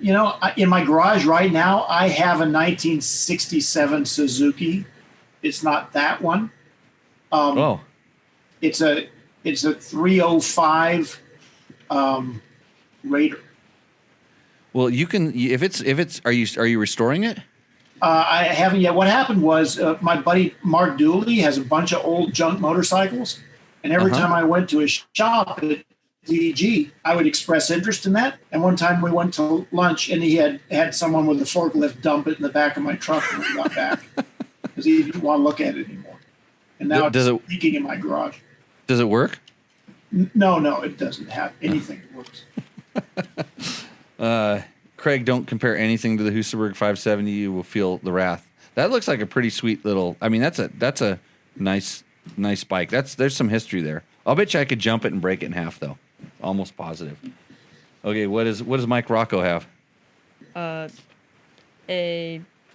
In my garage right now, I have a 1967 Suzuki. It's not that one. It's a 305 Raider. Well, you can if it's are you restoring it? I haven't yet. What happened was my buddy Mark Dooley has a bunch of old junk motorcycles, and every time I went to his shop at DG, I would express interest in that. And one time we went to lunch, and he had someone with a forklift dump it in the back of my truck when we got back because he didn't want to look at it anymore. And now it's leaking in my garage. Does it work? No, it doesn't have anything that works. Craig, don't compare anything to the Husaberg 570. You will feel the wrath. That looks like a pretty sweet little. I mean, that's a nice bike. There's some history there. I'll bet you I could jump it and break it in half, though. Almost positive. Okay, what does Mike Rocco have? A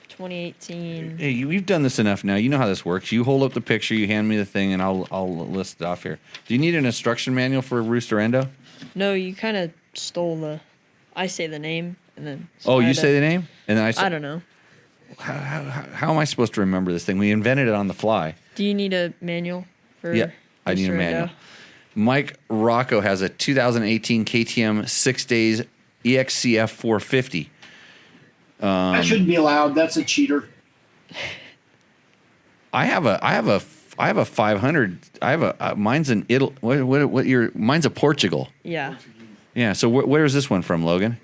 2018. Hey, you've done this enough now. You know how this works. You hold up the picture, you hand me the thing, and I'll list it off here. Do you need an instruction manual for Roost or Endo? No, you kind of stole I say the name and then. You say the name, and then I don't know. How am I supposed to remember this thing? We invented it on the fly. Do you need a manual for? Yeah, I need a manual. Endo? Mike Rocco has a 2018 KTM 6 Days EXCF 450. That shouldn't be allowed. That's a cheater. I have a I have a 500. I have a mine's an Italy. Mine's a Portugal. Yeah. Yeah. So where is this one from, Logan?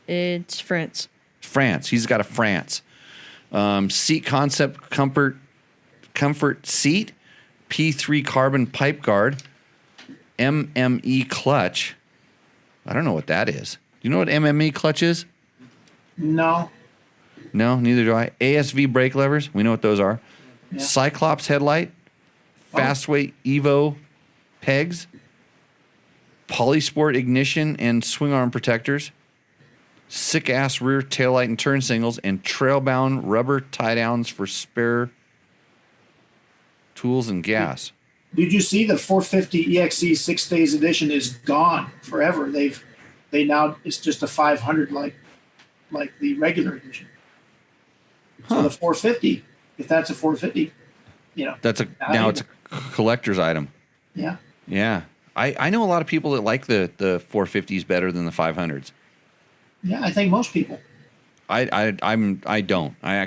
It's France. France. He's got a France. Seat concept comfort seat, P3 carbon pipe guard, MME clutch. I don't know what that is. Do you know what MME clutch is? No. No, neither do I. ASV brake levers. We know what those are. Yeah. Cyclops headlight, Fastway Evo pegs, Polysport ignition and swing arm protectors, sick ass rear taillight and turn signals, and trail bound rubber tie downs for spare tools and gas. Did you see the 450 EXE 6 days edition is gone forever? They now it's just a 500 like the regular edition. So the 450, if that's a 450, That's now it's a collector's item. Yeah. Yeah. I know a lot of people that like the 450s better than the 500s. Yeah, I think most people. I don't. I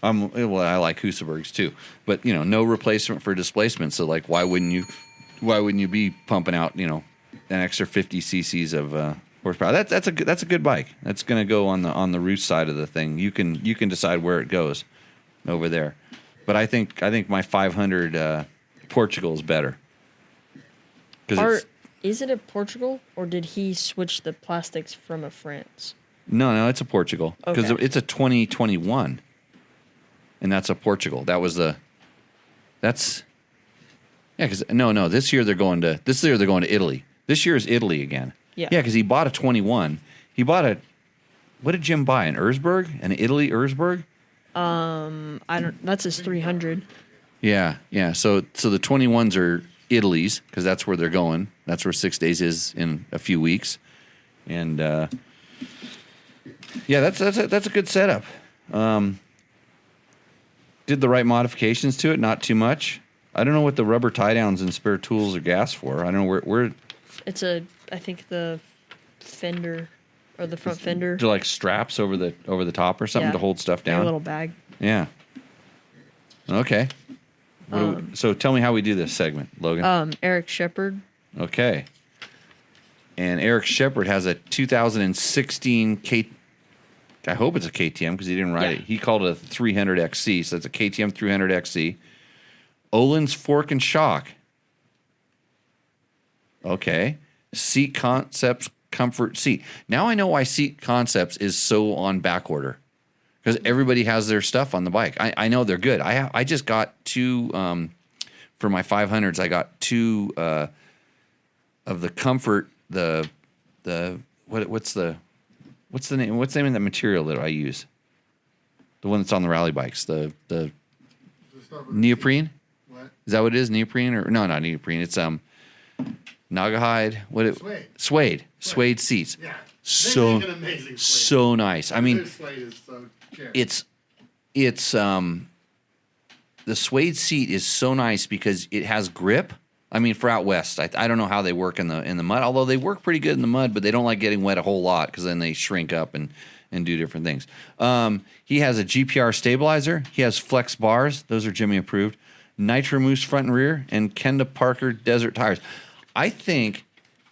like Husabergs too, but no replacement for displacement. So like, why wouldn't you be pumping out an extra 50 cc's of horsepower? That's a good bike. That's going to go on the Roost side of the thing. You can decide where it goes over there, but I think my 500 Portugal is better. Is it a Portugal, or did he switch the plastics from a France? No, it's a Portugal because it's a 2021, and that's a Portugal. Because this year they're going to Italy. This year is Italy again. Yeah, because he bought a 21. He bought what did Jim buy? An Erzberg, an Italy Erzberg. That's his 300. Yeah. So the 21s are Italy's because that's where they're going. That's where 6 days is in a few weeks, and that's a good setup. Did the right modifications to it, not too much. I don't know what the rubber tie downs and spare tools or gas for. I don't know where. It's I think the fender or the front fender. Do like straps over the top or something to hold stuff down. A little bag. Yeah. Okay. So tell me how we do this segment, Logan. Eric Shepard. Okay. And Eric Shepard has a 2016 I hope it's a KTM because he didn't write it. He called it a 300XC, so it's a KTM 300XC. Öhlins fork and shock. Okay. Seat Concepts comfort seat. Now I know why Seat Concepts is so on back order. Because everybody has their stuff on the bike. I know they're good. I just got two for my 500s. I got two of the comfort. What's the name? What's the name of that material that I use? The one that's on the rally bikes. The neoprene. What? Is that what it is? Neoprene or no? Not neoprene. It's Naugahyde. Suede. Suede seats. Yeah. So They make an amazing suede. so nice. I mean. Their suede is so cherry. It's the suede seat is so nice because it has grip. I mean, for out west, I don't know how they work in the mud. Although they work pretty good in the mud, but they don't like getting wet a whole lot because then they shrink up and do different things. He has a GPR stabilizer. He has flex bars. Those are Jimmy approved. Nitro Mousse front and rear, and Kenda Parker desert tires. I think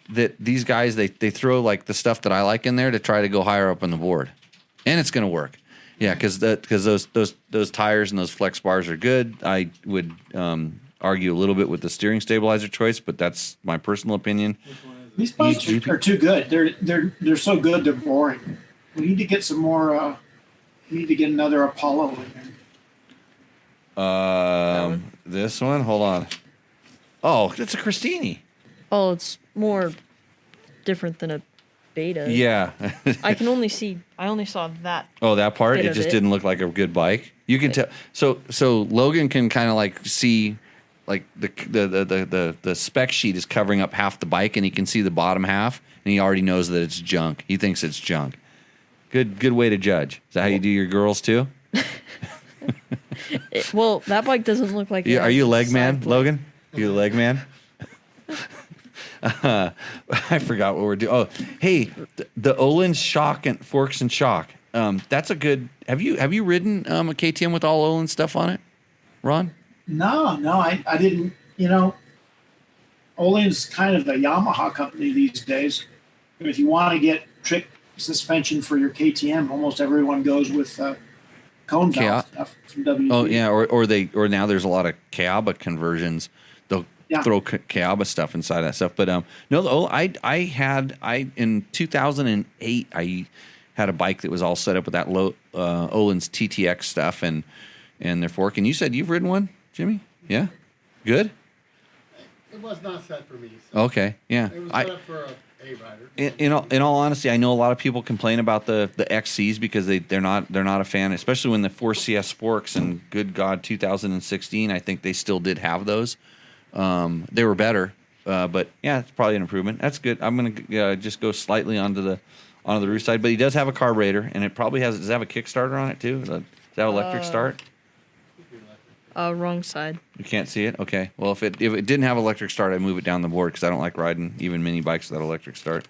that these guys they throw like the stuff that I like in there to try to go higher up on the board, and it's going to work. Yeah, because those tires and those flex bars are good. I would argue a little bit with the steering stabilizer choice, but that's my personal opinion. These bikes are too good. They're so good. They're boring. We need to get some more. We need to get another Apollo in there. This one. Hold on. Oh, it's a Christini. Oh, it's more different than a beta. Yeah. I only saw that. Oh, that part. Bit It of just it. didn't look like a good bike. You can tell. So Logan can kind of like see, like the spec sheet is covering up half the bike, and he can see the bottom half, and he already knows that it's junk. He thinks it's junk. Good way to judge. Is that how you do your girls too? Well, that bike doesn't look like. Are you a leg man, side plate. Logan? You a leg man? I forgot what we're doing. Oh, hey, the Öhlins shock and forks and shock. That's a good. Have you ridden a KTM with all Öhlins stuff on it, Ron? No, I didn't. Olin's kind of the Yamaha company these days. If you want to get trick suspension for your KTM, almost everyone goes with cone valve stuff from WD. Oh yeah, or now there's a lot of Kayaba conversions. They'll throw Kayaba stuff inside that stuff. But no, I in 2008 I had a bike that was all set up with that Olin's TTX stuff and their fork. And you said you've ridden one, Jimmy? Yeah, good. It was not set for me. So Okay, yeah. it was set up for a rider. In all honesty, I know a lot of people complain about the XCs because they're not a fan, especially when the 4CS forks. And good God, 2016, I think they still did have those. They were better, but yeah, it's probably an improvement. That's good. I'm gonna just go slightly onto the Roost side, but he does have a carburetor, and it probably does it have a Kickstarter on it too? Does it have electric start? Wrong side. You can't see it? Okay. Well, if it didn't have electric start, I'd move it down the board because I don't like riding even mini bikes without electric start.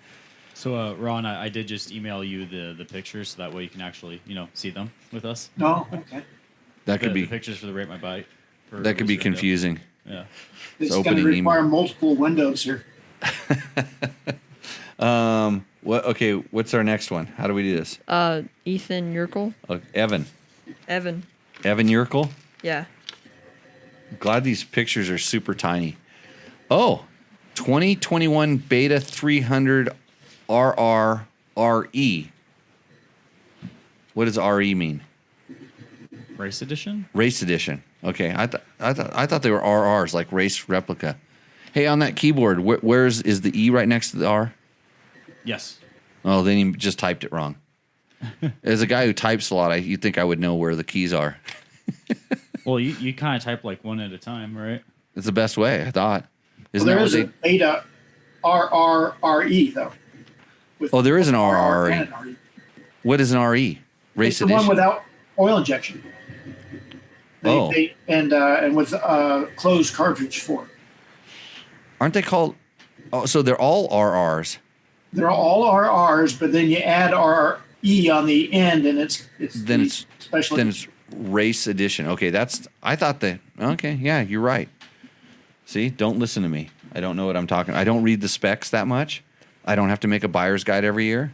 So, Ron, I did just email you the pictures so that way you can actually, see them with us. No, okay. That could The be pictures for the Rate My Bike. that could be confusing. Yeah. It's going to opening require email. multiple windows here. Okay, what's our next one? How do we do this? Ethan Yerkel. Evan Yerkel? Yeah. Glad these pictures are super tiny. Oh, 2021 Beta 300 RR RE. What does RE mean? Race edition? Race edition. Okay, I thought they were RRs, like race replica. Hey, on that keyboard, is the E right next to the R? Yes. Oh, then you just typed it wrong. As a guy who types a lot, you'd think I would know where the keys are. Well, you kind of type like one at a time, right? It's the best way, I thought. Well, there is a Beta RRRE, though. Oh, there is an RRRE. and an RE. What is an RE? Race It's the edition? one without oil injection. And with closed cartridge for. Aren't they called? Oh, so they're all RRs. They're all RRs, but then you add RE on the end, and it's special. Then it's race edition. Okay, I thought that. Okay, yeah, you're right. See, don't listen to me. I don't know what I'm talking. I don't read the specs that much. I don't have to make a buyer's guide every year.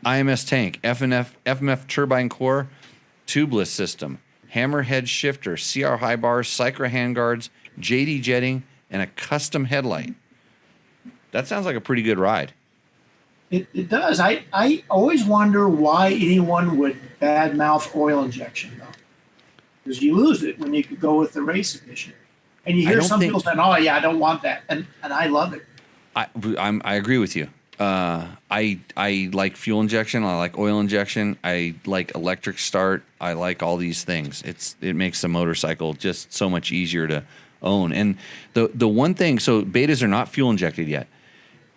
IMS tank, FMF turbine core, tubeless system, hammerhead shifter, CR high bars, Cycra handguards, JD jetting, and a custom headlight. That sounds like a pretty good ride. It does. I always wonder why anyone would badmouth oil injection, though. Because you lose it when you could go with the race edition. And you hear some people saying, oh, yeah, I don't want that. And I love it. I agree with you. I like fuel injection. I like oil injection. I like electric start. I like all these things. It makes the motorcycle just so much easier to own. And the one thing, so betas are not fuel injected yet.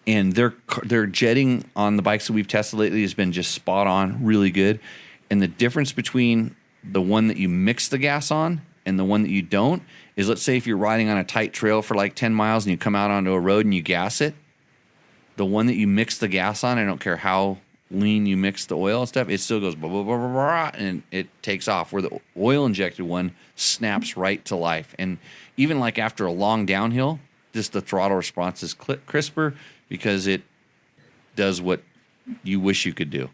And their jetting on the bikes that we've tested lately has been just spot on, really good. And the difference between the one that you mix the gas on and the one that you don't is, let's say if you're riding on a tight trail for like 10 miles and you come out onto a road and you gas it, the one that you mix the gas on, I don't care how lean you mix the oil and stuff, it still goes blah, blah, blah, blah, blah, and it takes off, where the oil injected one snaps right to life. And even like after a long downhill, just the throttle response is crisper because it does what you wish you could do.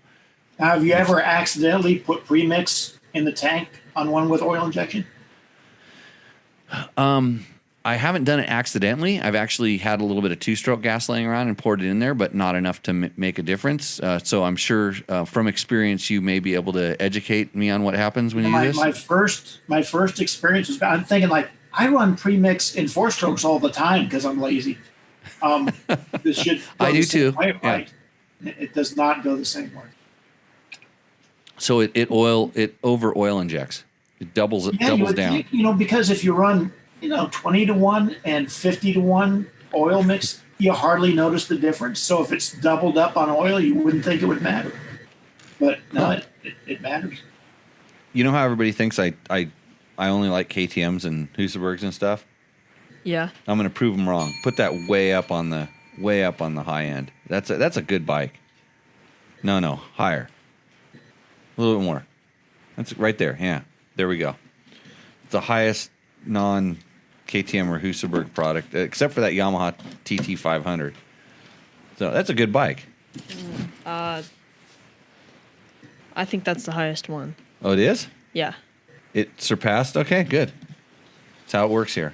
Now, have you ever accidentally put premix in the tank on one with oil injection? I haven't done it accidentally. I've actually had a little bit of two-stroke gas laying around and poured it in there, but not enough to make a difference. So I'm sure from experience you may be able to educate me on what happens when you do this. My first experience was, I'm thinking like, I run premix in four strokes all the time because I'm lazy. This should go I do too. Way, right? It does not go the same way. So it over oil injects. It doubles down. Think, because if you run 20-to-1 and 50-to-1 oil mix, you hardly notice the difference. So if it's doubled up on oil, you wouldn't think it would matter. But no, it matters. You know how everybody thinks I only like KTMs and Husabergs and stuff? Yeah. I'm going to prove them wrong. Put that way up on the high end. That's a good bike. No, higher. A little bit more. That's right there. Yeah. There we go. The highest KTM or Husaberg product, except for that Yamaha TT500. So that's a good bike. I think that's the highest one. Oh, it is? Yeah. It surpassed? Okay, good. That's how it works here.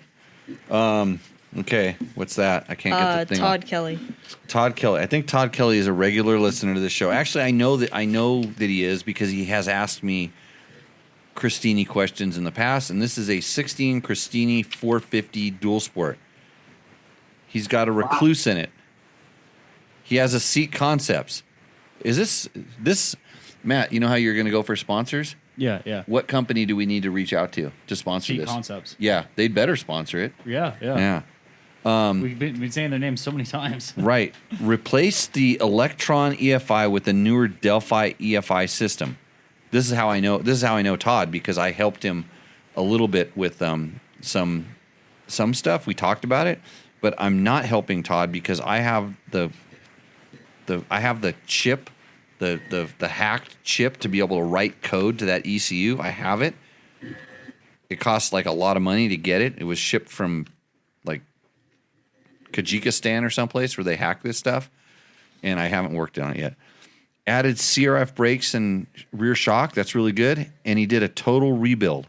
Okay, what's that? I can't get the thing Todd off. Kelly. Todd Kelly. I think Todd Kelly is a regular listener to this show. Actually, I know that he is because he has asked me Christini questions in the past, and this is a 16 Christini 450 dual sport. He's got a Recluse in it. He has a Seat Concepts. Is this Matt? You know how you're going to go for sponsors? Yeah. What company do we need to reach out to sponsor Seat this? Concepts. Yeah, they'd better sponsor it. Yeah. We've been saying their name so many times. Right. Replace the Electron EFI with the newer Delphi EFI system. This is how I know Todd, because I helped him a little bit with some stuff. We talked about it, but I'm not helping Todd because I have the chip, the hacked chip to be able to write code to that ECU. I have it. It costs like a lot of money to get it. It was shipped from like Kyrgyzstan or someplace where they hack this stuff, and I haven't worked on it yet. Added CRF brakes and rear shock. That's really good. And he did a total rebuild,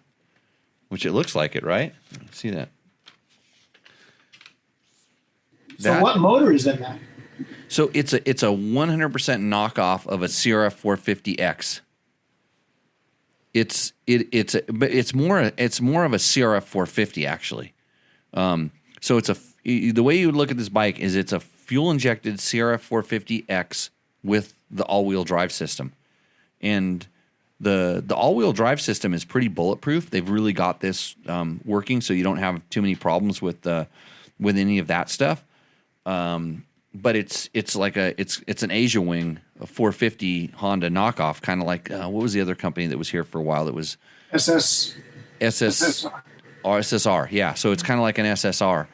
which it looks like it, right? See that? So what motor is in that? So it's a 100% knockoff of a CRF 450X. But it's more of a CRF 450 actually. So the way you would look at this bike is it's a fuel injected CRF 450X with the all-wheel drive system. And the all-wheel drive system is pretty bulletproof. They've really got this working, so you don't have too many problems with any of that stuff. But it's an Asia Wing, a 450 Honda knockoff, kind of like what was the other company that was here for a while that was SSR. Yeah, so it's kind of like an SSR,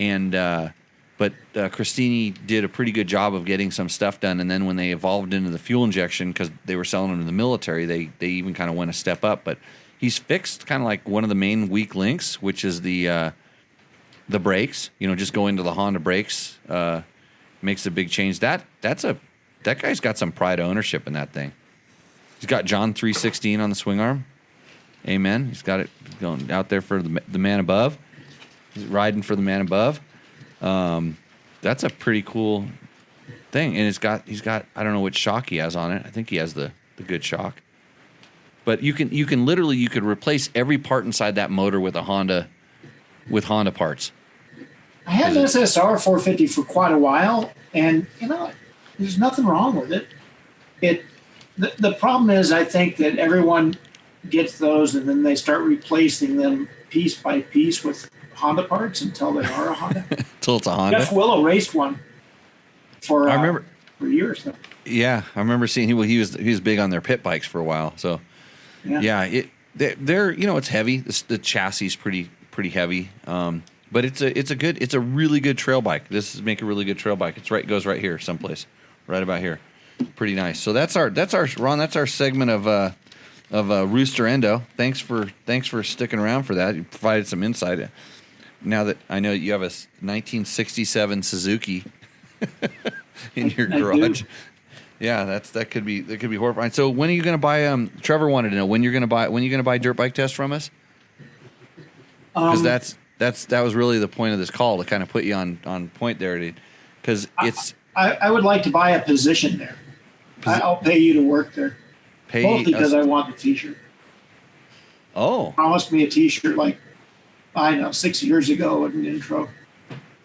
and but Christini did a pretty good job of getting some stuff done. And then when they evolved into the fuel injection, because they were selling them to the military, they even kind of went a step up. But he's fixed kind of like one of the main weak links, which is the brakes. Just going to the Honda brakes makes a big change. That guy's got some pride of ownership in that thing. He's got John 316 on the swing arm. Amen. He's got it going out there for the man above. He's riding for the man above. That's a pretty cool thing, and he's got I don't know which shock he has on it. I think he has the good shock. But you can literally replace every part inside that motor with Honda parts. I had an SSR 450 for quite a while, and there's nothing wrong with it. The problem is, I think that everyone gets those and then they start replacing them piece by piece with Honda parts until they are a Honda. Until it's a Honda. Jeff Willow raced one for for years. So. Yeah, I remember seeing he was big on their pit bikes for a while. So they're it's heavy. The chassis is pretty heavy. But it's a really good trail bike. This is make a really good trail bike. It goes right here someplace, right about here. Pretty nice. So that's our Ron. That's our segment of Roost or Endo. Thanks for sticking around for that. You provided some insight. Now that I know you have a 1967 Suzuki in your garage. Yeah, that could be horrifying. So when are you going to buy? Trevor wanted to know when you're going to buy Dirt Bike Test from us. Because that was really the point of this call, to kind of put you on point there, because it's. I would like to buy a position there. I'll pay you to work there. Mostly because I want the T-shirt. Oh. Promised me a T-shirt 6 years ago at an intro.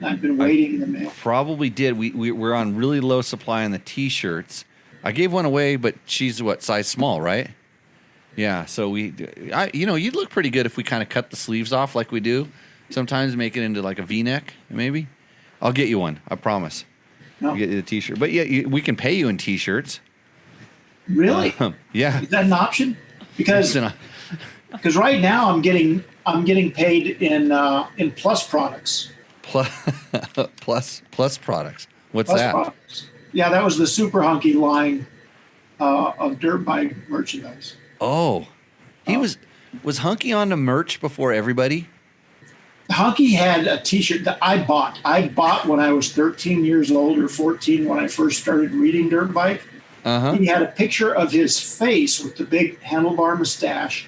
I've been waiting in the mail. Probably did. We're on really low supply on the T-shirts. I gave one away, but she's size small, right? Yeah. So you'd look pretty good if we kind of cut the sleeves off like we do. Sometimes make it into like a V-neck, maybe. I'll get you one. I promise. No. I'll get you the T-shirt. But yeah, we can pay you in T-shirts. Really? Yeah. Is that an option? Because right now I'm getting paid in Plus products. Plus products. What's Plus that? Products. Yeah, that was the Super Hunky line of dirt bike merchandise. Oh, he was Hunky on the merch before everybody. Hunky had a T-shirt that I bought. I bought when I was 13 years old or 14 when I first started reading dirt bike. He had a picture of his face with the big handlebar mustache,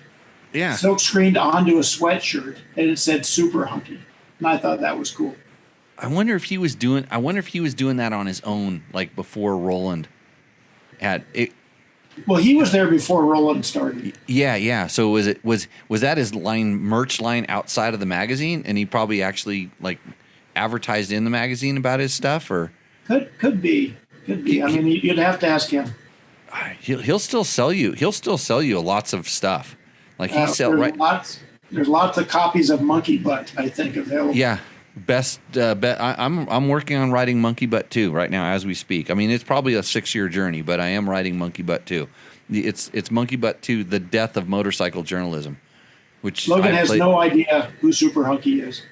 silk screened onto a sweatshirt, and it said "Super Hunky," and I thought that was cool. I wonder if he was doing that on his own, like before Roland had it. Well, he was there before Roland started. Yeah. So was that his merch line outside of the magazine, and he probably actually like advertised in the magazine about his stuff, or could be. I mean, you'd have to ask him. He'll still sell you. He'll still sell you lots of stuff. Like There's lots of copies of Monkey Butt, I think, available. Yeah, best bet. I'm working on writing Monkey Butt 2 right now as we speak. I mean, it's probably a 6-year journey, but I am writing Monkey Butt 2. It's Monkey Butt 2: The Death of Motorcycle Journalism, which Logan has no idea who Super Hunky is.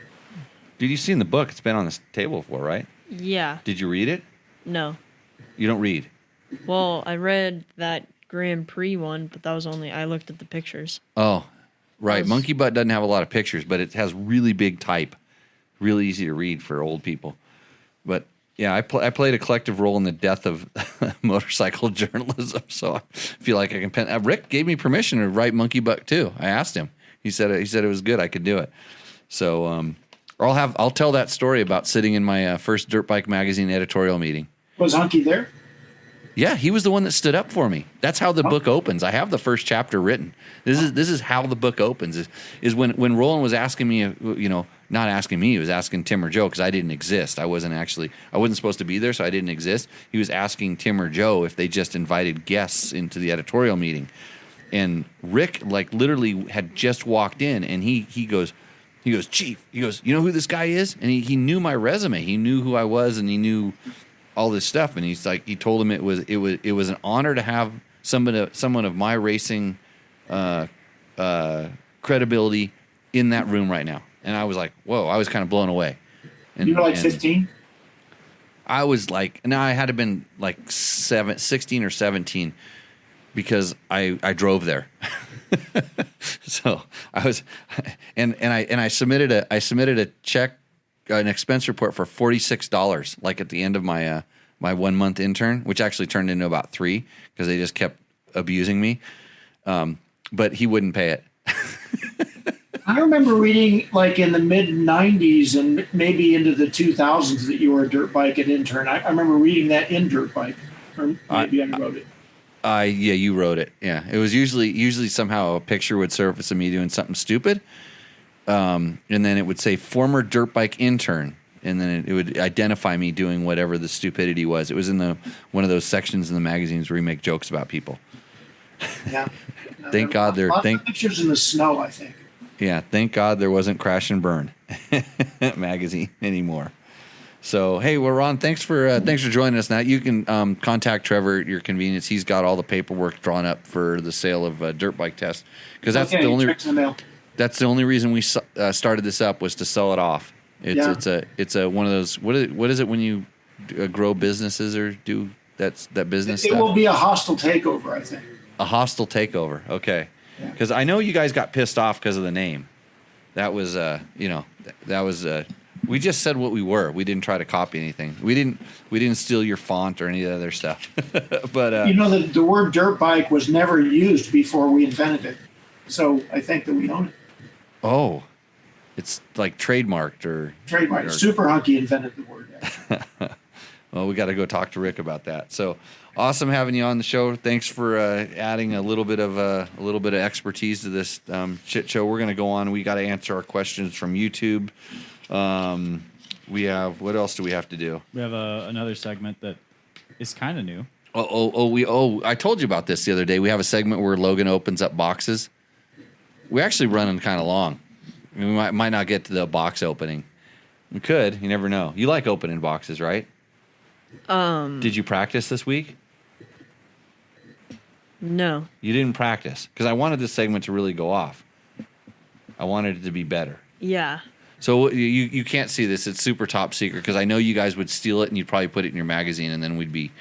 Did you see in the book? It's been on this table before, right? Yeah. Did you read it? No. You don't read? Well, I read that Grand Prix one, but that was only I looked at the pictures. Oh, right. Monkey Butt doesn't have a lot of pictures, but it has really big type, really easy to read for old people. But yeah, I played a collective role in the death of motorcycle journalism, so I feel like I can. Rick gave me permission to write Monkey Butt too. I asked him. He said it was good. I could do it. So I'll tell that story about sitting in my first Dirt Bike Magazine editorial meeting. Was Hunky there? Yeah, he was the one that stood up for me. That's how the book opens. I have the first chapter written. This is how the book opens. Is when Roland was asking me, not asking me, he was asking Tim or Joe because I didn't exist. I wasn't supposed to be there, so I didn't exist. He was asking Tim or Joe if they just invited guests into the editorial meeting, and Rick literally had just walked in, and he goes, Chief, he goes, you know who this guy is? And he knew my resume. He knew who I was, and he knew all this stuff, and he's like, he told him it was an honor to have someone of my racing credibility in that room right now. And I was like, whoa, I was kind of blown away. And you were like 15? I was like, no, I had to been like 16 or 17 because I drove there. So I was, and I submitted a check, an expense report for $46, like at the end of my my 1 month intern, which actually turned into about 3 because they just kept abusing me. But he wouldn't pay it. I remember reading like in the mid 90s and maybe into the 2000s that you were a dirt bike and intern. I remember reading that in Dirt Bike, or maybe I wrote it. Yeah, you wrote it. Yeah, it was usually somehow a picture would surface of me doing something stupid. And then it would say former dirt bike intern, and then it would identify me doing whatever the stupidity was. It was in one of those sections in the magazines where we make jokes about people. Yeah. Thank God there. Pictures in the snow, I think. Yeah, thank God there wasn't Crash and Burn magazine anymore. So hey, well, Ron, thanks for joining us. Now you can contact Trevor at your convenience. He's got all the paperwork drawn up for the sale of Dirt Bike Test because that's the only. That's the only reason we started this up was to sell it off. It's a one of those. What is it when you grow businesses or do that business? It will be a hostile takeover, I think. A hostile takeover. Okay, because I know you guys got pissed off because of the name. That was we just said what we were. We didn't try to copy anything. We didn't steal your font or any of the other stuff. But the word dirt bike was never used before we invented it. So I think that we own it. Oh, it's like trademarked or trademarked. Super Hunky invented the word. Well, we got to go talk to Rick about that. So awesome having you on the show. Thanks for adding a little bit of expertise to this shit show. We're going to go on. We got to answer our questions from YouTube. We have, what else do we have to do? We have another segment that is kind of new. I told you about this the other day. We have a segment where Logan opens up boxes. We're actually running kind of long. We might not get to the box opening. We could. You never know. You like opening boxes, right? Did you practice this week? No. You didn't practice because I wanted this segment to really go off. I wanted it to be better. Yeah. So you can't see this. It's super top secret because I know you guys would steal it and you'd probably put it in your magazine and then we'd be,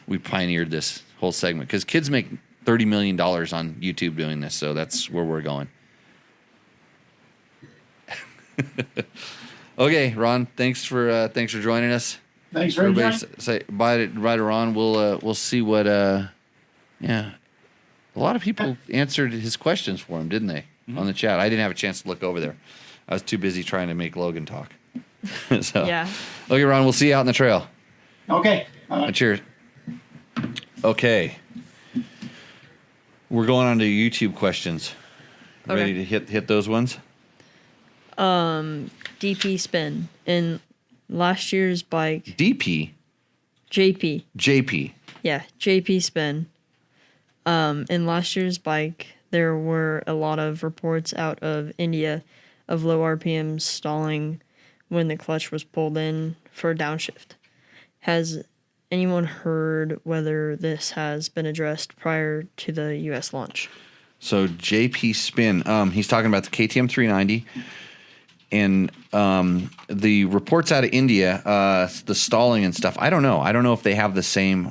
we pioneered this whole segment because kids make $30 million on YouTube doing this. So that's where we're going. Okay, Ron. Thanks for joining us. Thanks for Everybody joining. say bye to Ron. We'll see what. Yeah, a lot of people answered his questions for him, didn't they? On the chat. I didn't have a chance to look over there. I was too busy trying to make Logan talk. So Yeah. Okay, Ron. We'll see you out in the trail. Okay. Cheers. Okay. We're going on to YouTube questions. Okay. Ready to hit those ones? DP spin in last year's bike. DP. JP. JP. Yeah, JP spin. In last year's bike, there were a lot of reports out of India of low RPM stalling when the clutch was pulled in for a downshift. Has anyone heard whether this has been addressed prior to the U.S. launch? So JP spin. He's talking about the KTM 390. And the reports out of India, the stalling and stuff, I don't know. I don't know if they have the same.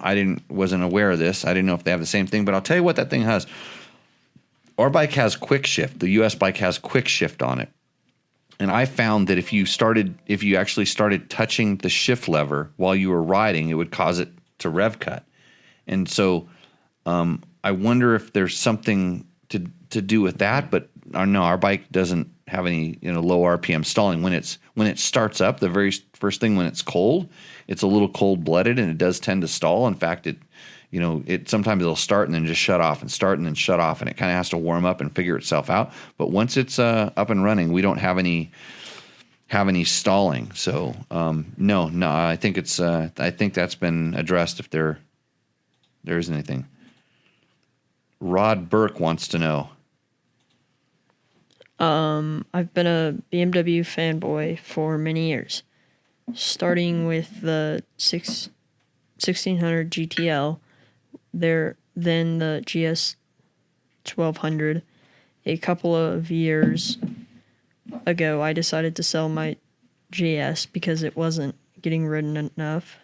Wasn't aware of this. I didn't know if they have the same thing. But I'll tell you what that thing has. Our bike has quick shift. The US bike has quick shift on it. And I found that if you actually started touching the shift lever while you were riding, it would cause it to rev cut. And so I wonder if there's something to do with that. But no, our bike doesn't have any low RPM stalling. When it starts up, the very first thing when it's cold, it's a little cold blooded and it does tend to stall. In fact, it sometimes it'll start and then just shut off and start and then shut off, and it kind of has to warm up and figure itself out. But once it's up and running, we don't have any stalling. So no, I think that's been addressed if there is anything. Rod Burke wants to know. I've been a BMW fanboy for many years, starting with the 1600 GTL, then the GS 1200. A couple of years ago, I decided to sell my GS because it wasn't getting ridden enough,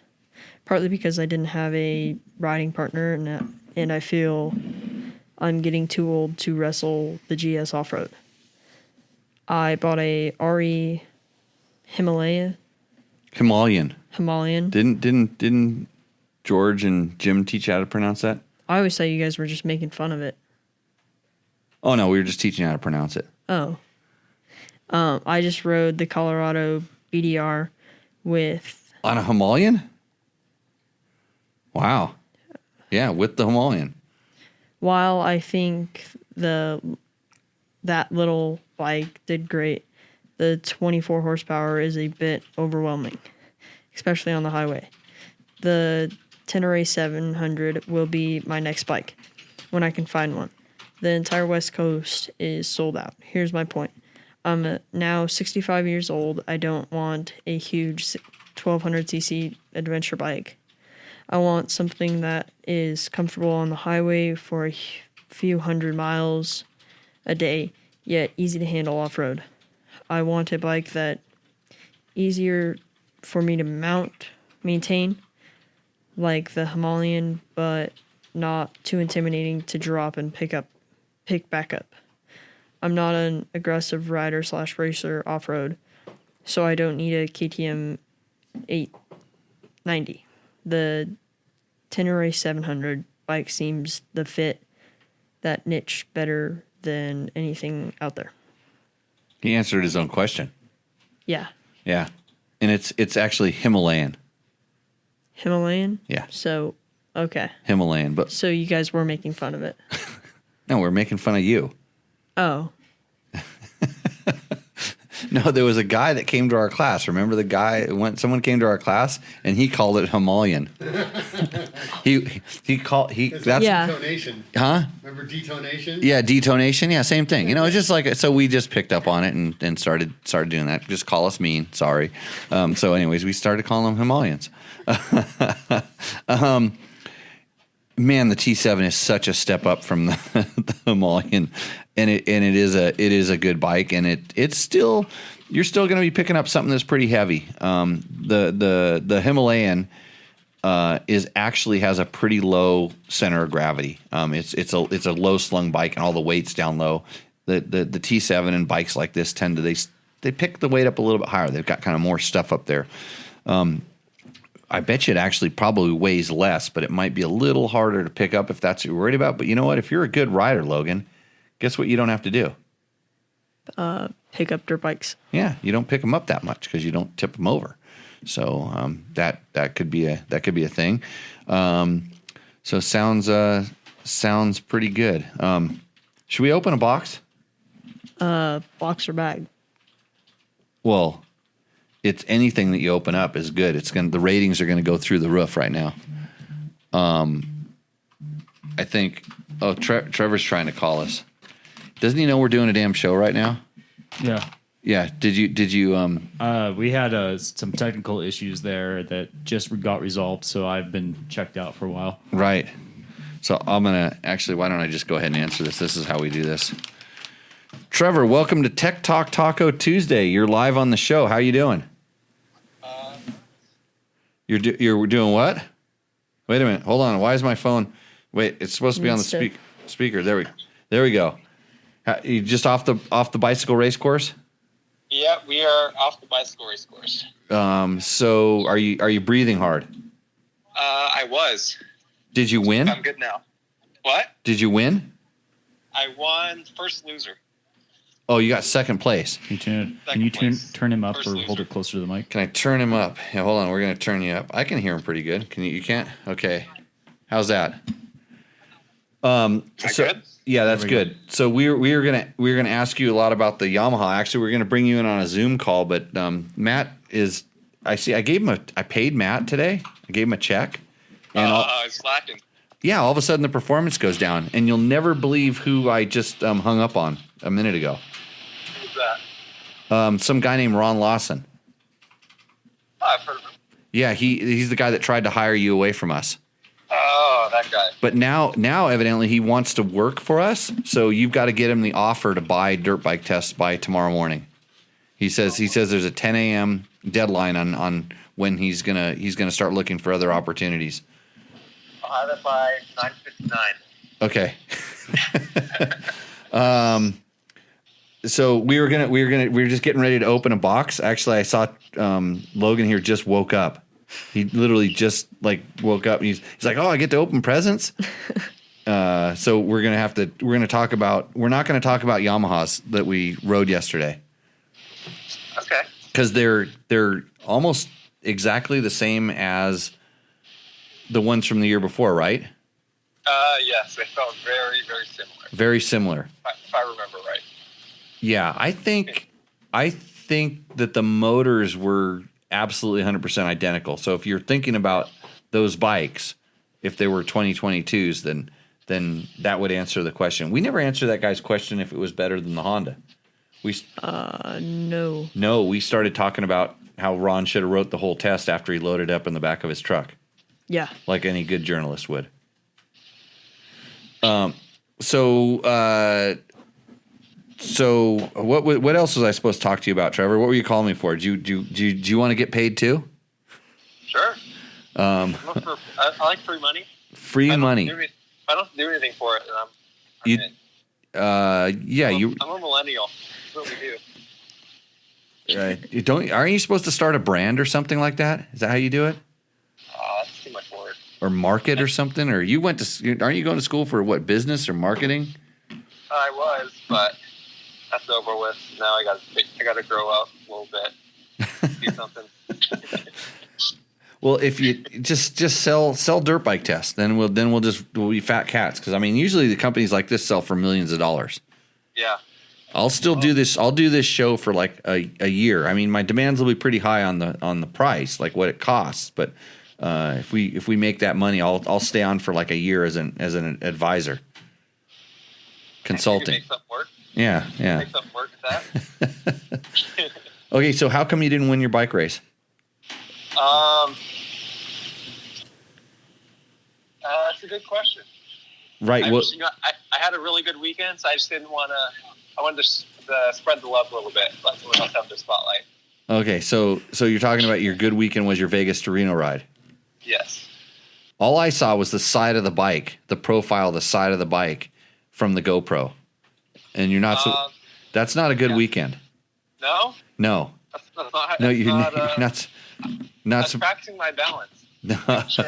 partly because I didn't have a riding partner, and I feel I'm getting too old to wrestle the GS off-road. I bought a RE Himalayan. Didn't George and Jim teach you how to pronounce that? I always thought you guys were just making fun of it. Oh no, we were just teaching you how to pronounce it. Oh. I just rode the Colorado BDR with... On a Himalayan? Wow. Yeah, with the Himalayan. While I think that little bike did great, the 24 horsepower is a bit overwhelming, especially on the highway. The Tenere 700 will be my next bike when I can find one. The entire West Coast is sold out. Here's my point. I'm now 65 years old. I don't want a huge 1200cc adventure bike. I want something that is comfortable on the highway for a few hundred miles a day, yet easy to handle off-road. I want a bike that He for me to maintain, like the Himalayan, but not too intimidating to drop and pick back up. I'm not an aggressive rider / racer off-road, so I don't need a KTM 890. The Tenere 700 bike seems to fit that niche better than anything out there. answered his own question. Yeah. Yeah. And it's actually Himalayan. Himalayan? Yeah. So, okay. Himalayan. But So you guys were making fun of it. no, we're making fun of you. Oh. No, there was a guy that came to our class. Remember the guy when someone came to our class and he called it Himalayan. That's Yeah. Detonation. huh? Remember detonation? Yeah, detonation. Yeah, same thing. It's just like so we just picked up on it and started doing that. Just call us mean. Sorry. So anyways, we started calling them Himalayans. Man, the T7 is such a step up from the Himalayan, and it is a good bike, and it's still you're still going to be picking up something that's pretty heavy. The Himalayan is actually has a pretty low center of gravity. It's a low slung bike, and all the weight's down low. The T7 and bikes like this tend pick the weight up a little bit higher. They've got kind of more stuff up there. I bet you it actually probably weighs less, but it might be a little harder to pick up if that's what you're worried about. But you know what? If you're a good rider, Logan, guess what you don't have to do? Pick up dirt bikes. Yeah, you don't pick them up that much because you don't tip them over. So that could be a thing. So sounds pretty good. Should we open a box? Box or bag. Well, it's anything that you open up is good. The ratings are gonna go through the roof right now. I think. Oh, Trevor's trying to call us. Doesn't he know we're doing a damn show right now? Yeah. Yeah. Did you? We had some technical issues there that just got resolved, so I've been checked out for a while. Right. So I'm gonna actually. Why don't I just go ahead and answer this? This is how we do this. Trevor, welcome to Tech Talk Taco Tuesday. You're live on the show. How you doing? You're doing what? Wait a minute. Hold on. Why is my phone? Wait, it's supposed to be on the speaker. There we go. You just off the bicycle race course? Yeah, we are off the bicycle race course. So are you breathing hard? I was. Did you win? I'm good now. What? Did you win? I won first loser. Oh, you got second place. Can you turn him up First or loser. hold it closer to the mic? Can I turn him up? Yeah, hold on. We're gonna turn you up. I can hear him pretty good. Can you? You can't? Okay. How's that? Good? Yeah, that's good. So we're gonna ask you a lot about the Yamaha. Actually, we're gonna bring you in on a Zoom call, but Matt is. I paid Matt today. I gave him a check. And it's slacking. yeah, all of a sudden the performance goes down, and you'll never believe who I just hung up on a minute ago. Who's that? Some guy named Ron Lawson. Oh, I've heard of him. Yeah, he's the guy that tried to hire you away from us. Oh, that guy. But now evidently he wants to work for us. So you've got to get him the offer to buy dirt bike tests by tomorrow morning. He says there's a 10 a.m. deadline on when he's gonna start looking for other opportunities. I'll have it by 9:59. Okay. So we were just getting ready to open a box. Actually, I saw Logan here just woke up. He literally just woke up. And he's like, "Oh, I get to open presents." So we're not going to talk about Yamahas that we rode yesterday. Okay. Because they're almost exactly the same as the ones from the year before, right? Yes, they felt very, very similar. Very similar. If I remember right. Yeah, I think that the motors were absolutely 100% identical. So if you're thinking about those bikes, if they were 2022s, then that would answer the question. We never answered that guy's question if it was better than the Honda. No. No, we started talking about how Ron should have wrote the whole test after he loaded up in the back of his truck, Yeah. like any good journalist would. So what else was I supposed to talk to you about, Trevor? What were you calling me for? Do you want to get paid too? Sure. I like free money. Free money. If I don't do anything for it, then I'm in. I'm a millennial. That's what we do. Right. Aren't you supposed to start a brand or something like that? Is that how you do it? That's too much work. Or market or something? Or aren't you going to school for what, business or marketing? I was, but that's over with. Now I got to grow up a little bit. Do something. Well, if you just sell dirt bike tests, then we'll be fat cats. Because I mean, usually the companies like this sell for millions of dollars. Yeah. I'll still do this. I'll do this show for like a year. I mean, my demands will be pretty high on the price, like what it costs. But if we make that money, I'll stay on for like a year as an advisor, consulting. Make something work. Yeah. Make something work with that. Okay, so how come you didn't win your bike race? That's a good question. Right. I had a really good weekend, so I just didn't want to. I wanted to spread the love a little bit, let someone else have the spotlight. Okay, so you're talking about your good weekend was your Vegas to Reno ride. Yes. All I saw was the side of the bike, the profile of the side of the bike from the GoPro, and you're not. That's not a good weekend. No? No. That's not, No, that's you're not, not. that's practicing my balance. No. I'm sure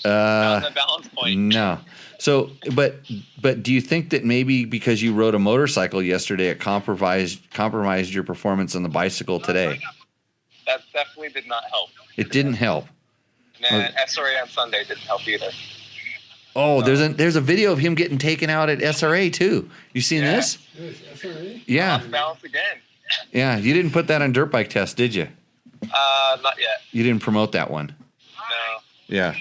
on the balance point. No. So, but do you think that maybe because you rode a motorcycle yesterday, it compromised your performance on the bicycle today? That definitely did not help. It didn't help. And SRA on Sunday didn't help either. Oh, there's a video of him getting taken out at SRA too. You seen this? Yeah. Lost balance again. Yeah. You didn't put that on dirt bike test, did you? Not yet. You didn't promote that one. No. Yeah.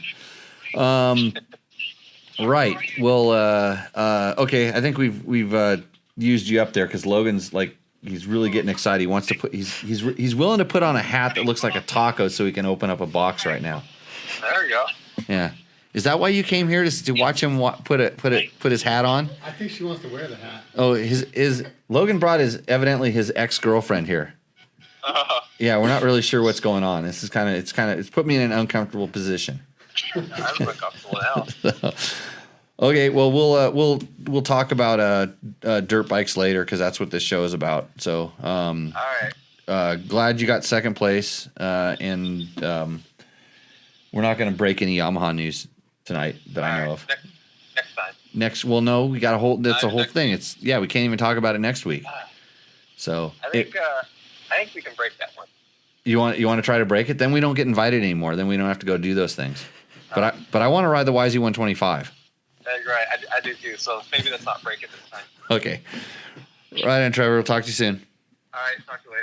Right. Well, okay. I think we've used you up there because Logan's like he's really getting excited. He wants to put he's willing to put on a hat that looks like a taco so he can open up a box right now. There you go. Yeah. Is that why you came here to watch him put his hat on? I think she wants to wear the hat. Oh, his Logan brought evidently his ex-girlfriend here. Yeah, we're not really sure what's going on. This is it's put me in an uncomfortable position. I'm uncomfortable now. Okay, well we'll talk about dirt bikes later because that's what this show is about. So, All right. Glad you got second place, and we're not going to break any Yamaha news tonight that I know of. Next time. Well, no, we got a whole. That's a whole thing. We can't even talk about it next week. So I think we can break that one. You want to try to break it? Then we don't get invited anymore. Then we don't have to go do those things. But I want to ride the YZ125. You're right. I do too. So maybe let's not break it this time. Okay. Right on, Trevor. We'll talk to you soon. All right. Talk to you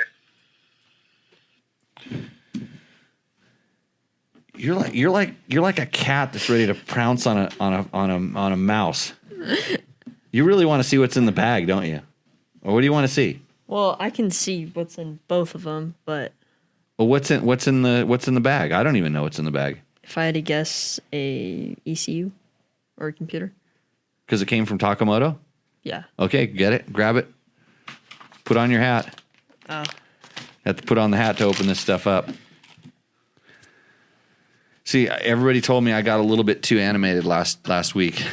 later. You're like a cat that's ready to pounce on a mouse. You really want to see what's in the bag, don't you? Or what do you want to see? Well, I can see what's in both of them, but Well, what's in the bag? I don't even know what's in the bag. if I had to guess, a ECU or a computer. Because it came from Takamoto? Yeah. Okay, get it, grab it, put on your hat. Oh. Have to put on the hat to open this stuff up. See, everybody told me I got a little bit too animated last week.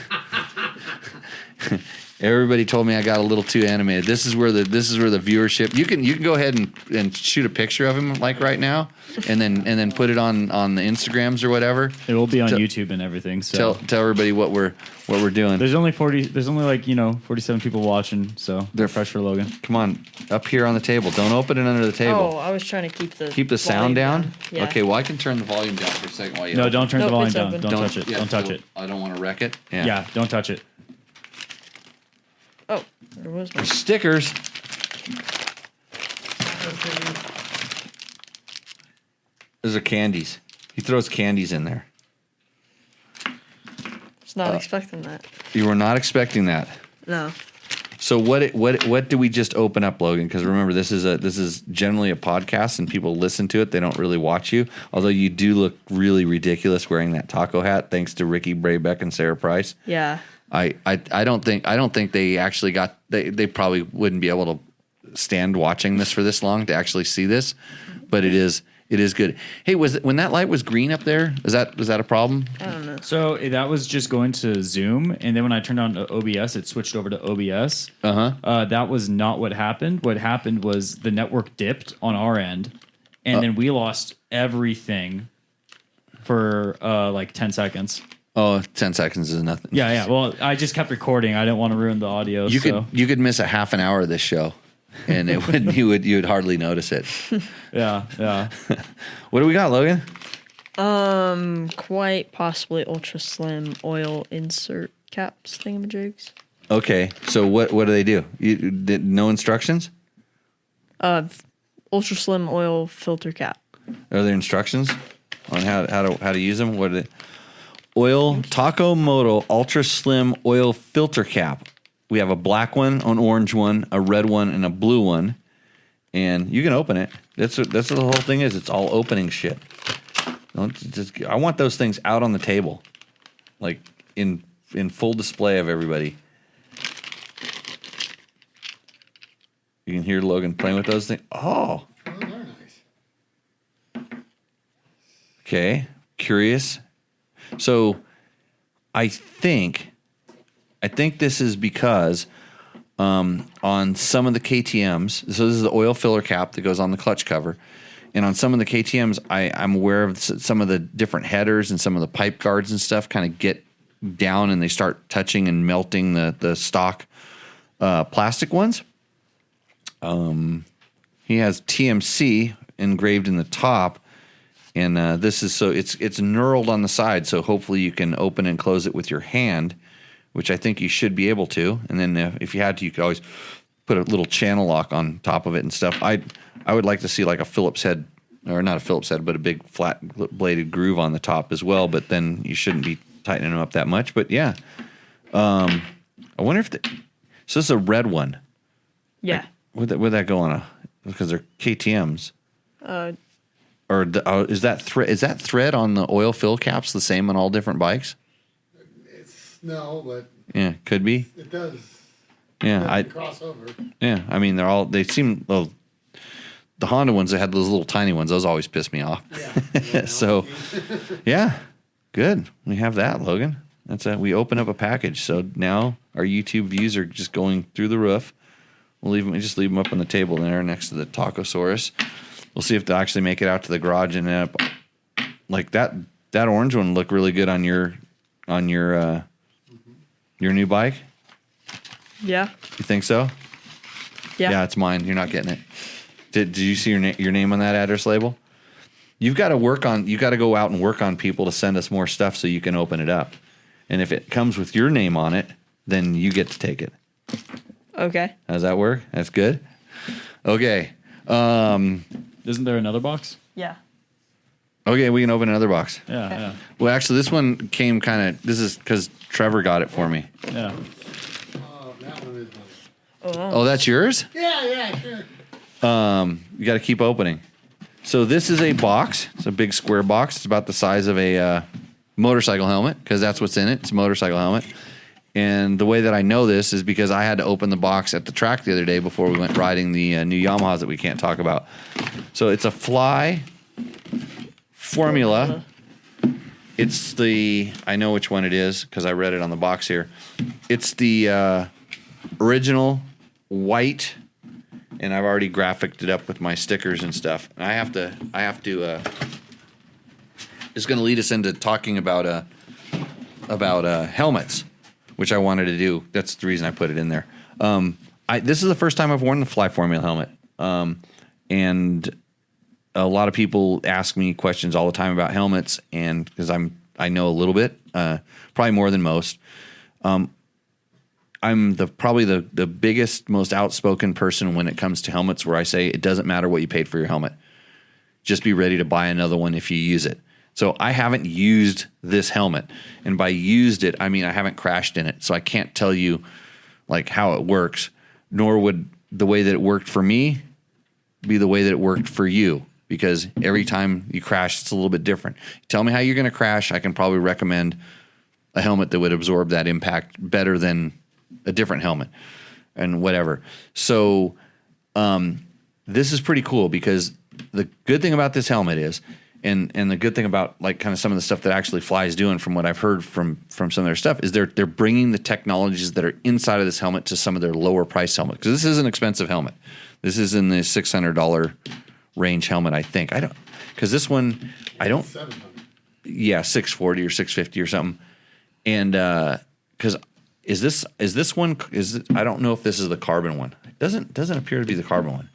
Everybody told me I got a little too animated. This is where the viewership. You can go ahead and shoot a picture of him like right now, and then put it on the Instagrams or whatever. It will be on YouTube and everything. So tell everybody what we're doing. There's only 47 people watching. So They're fresh for Logan. Come on, up here on the table. Don't open it under the table. Oh, I was trying to keep the sound down. Yeah. Okay, well I can turn the volume down for a second while you. No, don't turn the Nope, volume it's down. open. Don't touch it. Yeah, Don't touch it. I don't want to wreck it. Yeah, don't touch it. Oh, there was my. Stickers. Those are candies. He throws candies in there. Was not expecting that. You were not expecting that. No. So what do we just open up, Logan? Because remember, this is generally a podcast, and people listen to it. They don't really watch you. Although you do look really ridiculous wearing that taco hat, thanks to Ricky Braybeck and Sarah Price. Yeah. I don't think they actually got they probably wouldn't be able to stand watching this for this long to actually see this, but it is good. Hey, when that light was green up there, was that a problem? I don't know. So that was just going to Zoom, and then when I turned on OBS, it switched over to OBS. That was not what happened. What happened was the network dipped on our end, and then we lost everything for like 10 seconds. Oh, 10 seconds is nothing. Yeah. Well, I just kept recording. I didn't want to ruin the audio. You could miss a half an hour of this show, and you would hardly notice it. Yeah. What do we got, Logan? Quite possibly ultra slim oil insert caps thingamajigs. Okay, so what do they do? You did no instructions? Ultra slim oil filter cap. Are there instructions on how to use them? What are they? Oil Takamoto Ultra Slim Oil Filter Cap. We have a black one, an orange one, a red one, and a blue one. And you can open it. That's what the whole thing is. It's all opening shit. I want those things out on the table, like in full display of everybody. You can hear Logan playing with those things. Oh, they're nice. Okay, curious. So, I think this is because on some of the KTMs. So this is the oil filler cap that goes on the clutch cover. And on some of the KTMs, I'm aware of some of the different headers and some of the pipe guards and stuff kind of get down and they start touching and melting the stock plastic ones. He has TMC engraved in the top, and this is so it's knurled on the side, so hopefully you can open and close it with your hand, which I think you should be able to. And then if you had to, you could always put a little channel lock on top of it and stuff. I would like to see like a Phillips head, or not a Phillips head, but a big flat bladed groove on the top as well. But then you shouldn't be tightening them up that much. But yeah, I wonder if so this is a red one. Yeah. Like, would that go on because they're KTMs? Or is that thread on the oil fill caps the same on all different bikes? No, but yeah, could be. It does. Yeah, I cross over. Yeah, I mean they seem well. The Honda ones that had those little tiny ones, those always piss me off. Yeah. So, yeah, good. We have that, Logan. We open up a package. So now our YouTube views are just going through the roof. We'll leave them up on the table there next to the Tacosaurus. We'll see if they'll actually make it out to the garage and end up like that. That orange one looked really good on your new bike. Yeah. You think so? Yeah. Yeah, it's mine. You're not getting it. Did you see your name on that address label? You got to go out and work on people to send us more stuff so you can open it up. And if it comes with your name on it, then you get to take it. Okay. How does that work? That's good. Okay. Isn't there another box? Yeah. Okay, we can open another box. Yeah. Well, actually, this one came this is because Trevor got it for me. Yeah. Oh, that one is mine. Oh, that's yours? Yeah, sure. You got to keep opening. So this is a box. It's a big square box. It's about the size of a motorcycle helmet because that's what's in it. It's a motorcycle helmet. And the way that I know this is because I had to open the box at the track the other day before we went riding the new Yamahas that we can't talk about. So it's a Fly Formula. It's I know which one it is because I read it on the box here. It's the original white, and I've already graphicked it up with my stickers and stuff. And I have to. It's going to lead us into talking about helmets, which I wanted to do. That's the reason I put it in there. This is the first time I've worn the Fly Formula helmet, and a lot of people ask me questions all the time about helmets, and because I know a little bit, probably more than most. I'm probably the biggest, most outspoken person when it comes to helmets, where I say it doesn't matter what you paid for your helmet. Just be ready to buy another one if you use it. So I haven't used this helmet, and by used it, I mean I haven't crashed in it. So I can't tell you like how it works, nor would the way that it worked for me be the way that it worked for you, because every time you crash, it's a little bit different. Tell me how you're going to crash. I can probably recommend a helmet that would absorb that impact better than a different helmet and whatever. So this is pretty cool because the good thing about this helmet is, and the good thing about like kind of some of the stuff that actually Fly's doing from what I've heard from some of their stuff is they're bringing the technologies that are inside of this helmet to some of their lower price helmets, because this is an expensive helmet. This is in the $600 range helmet, I think. Because this one, I don't. 700. Yeah, 640 or 650 or something. And because is this one? I don't know if this is the carbon one. It doesn't appear to be the carbon one,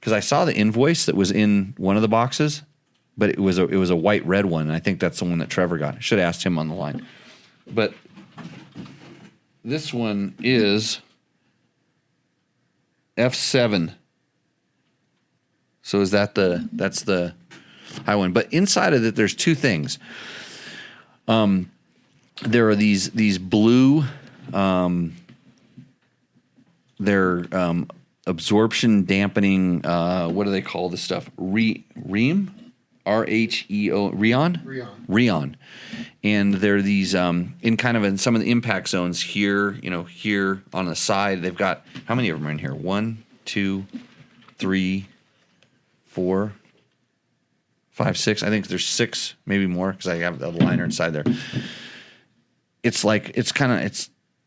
because I saw the invoice that was in one of the boxes, but it was a white red one, and I think that's the one that Trevor got. I should have asked him on the line. But this one is F7. So that's the high one. But inside of it, there's two things. There are these blue, they're absorption dampening. What do they call this stuff? Rheon. Rheon. And they're these in some of the impact zones here. Here on the side, they've got, how many of them are in here? 1, 2, 3, 4, 5, 6. I think there's 6, maybe more, because I have the liner inside there. It's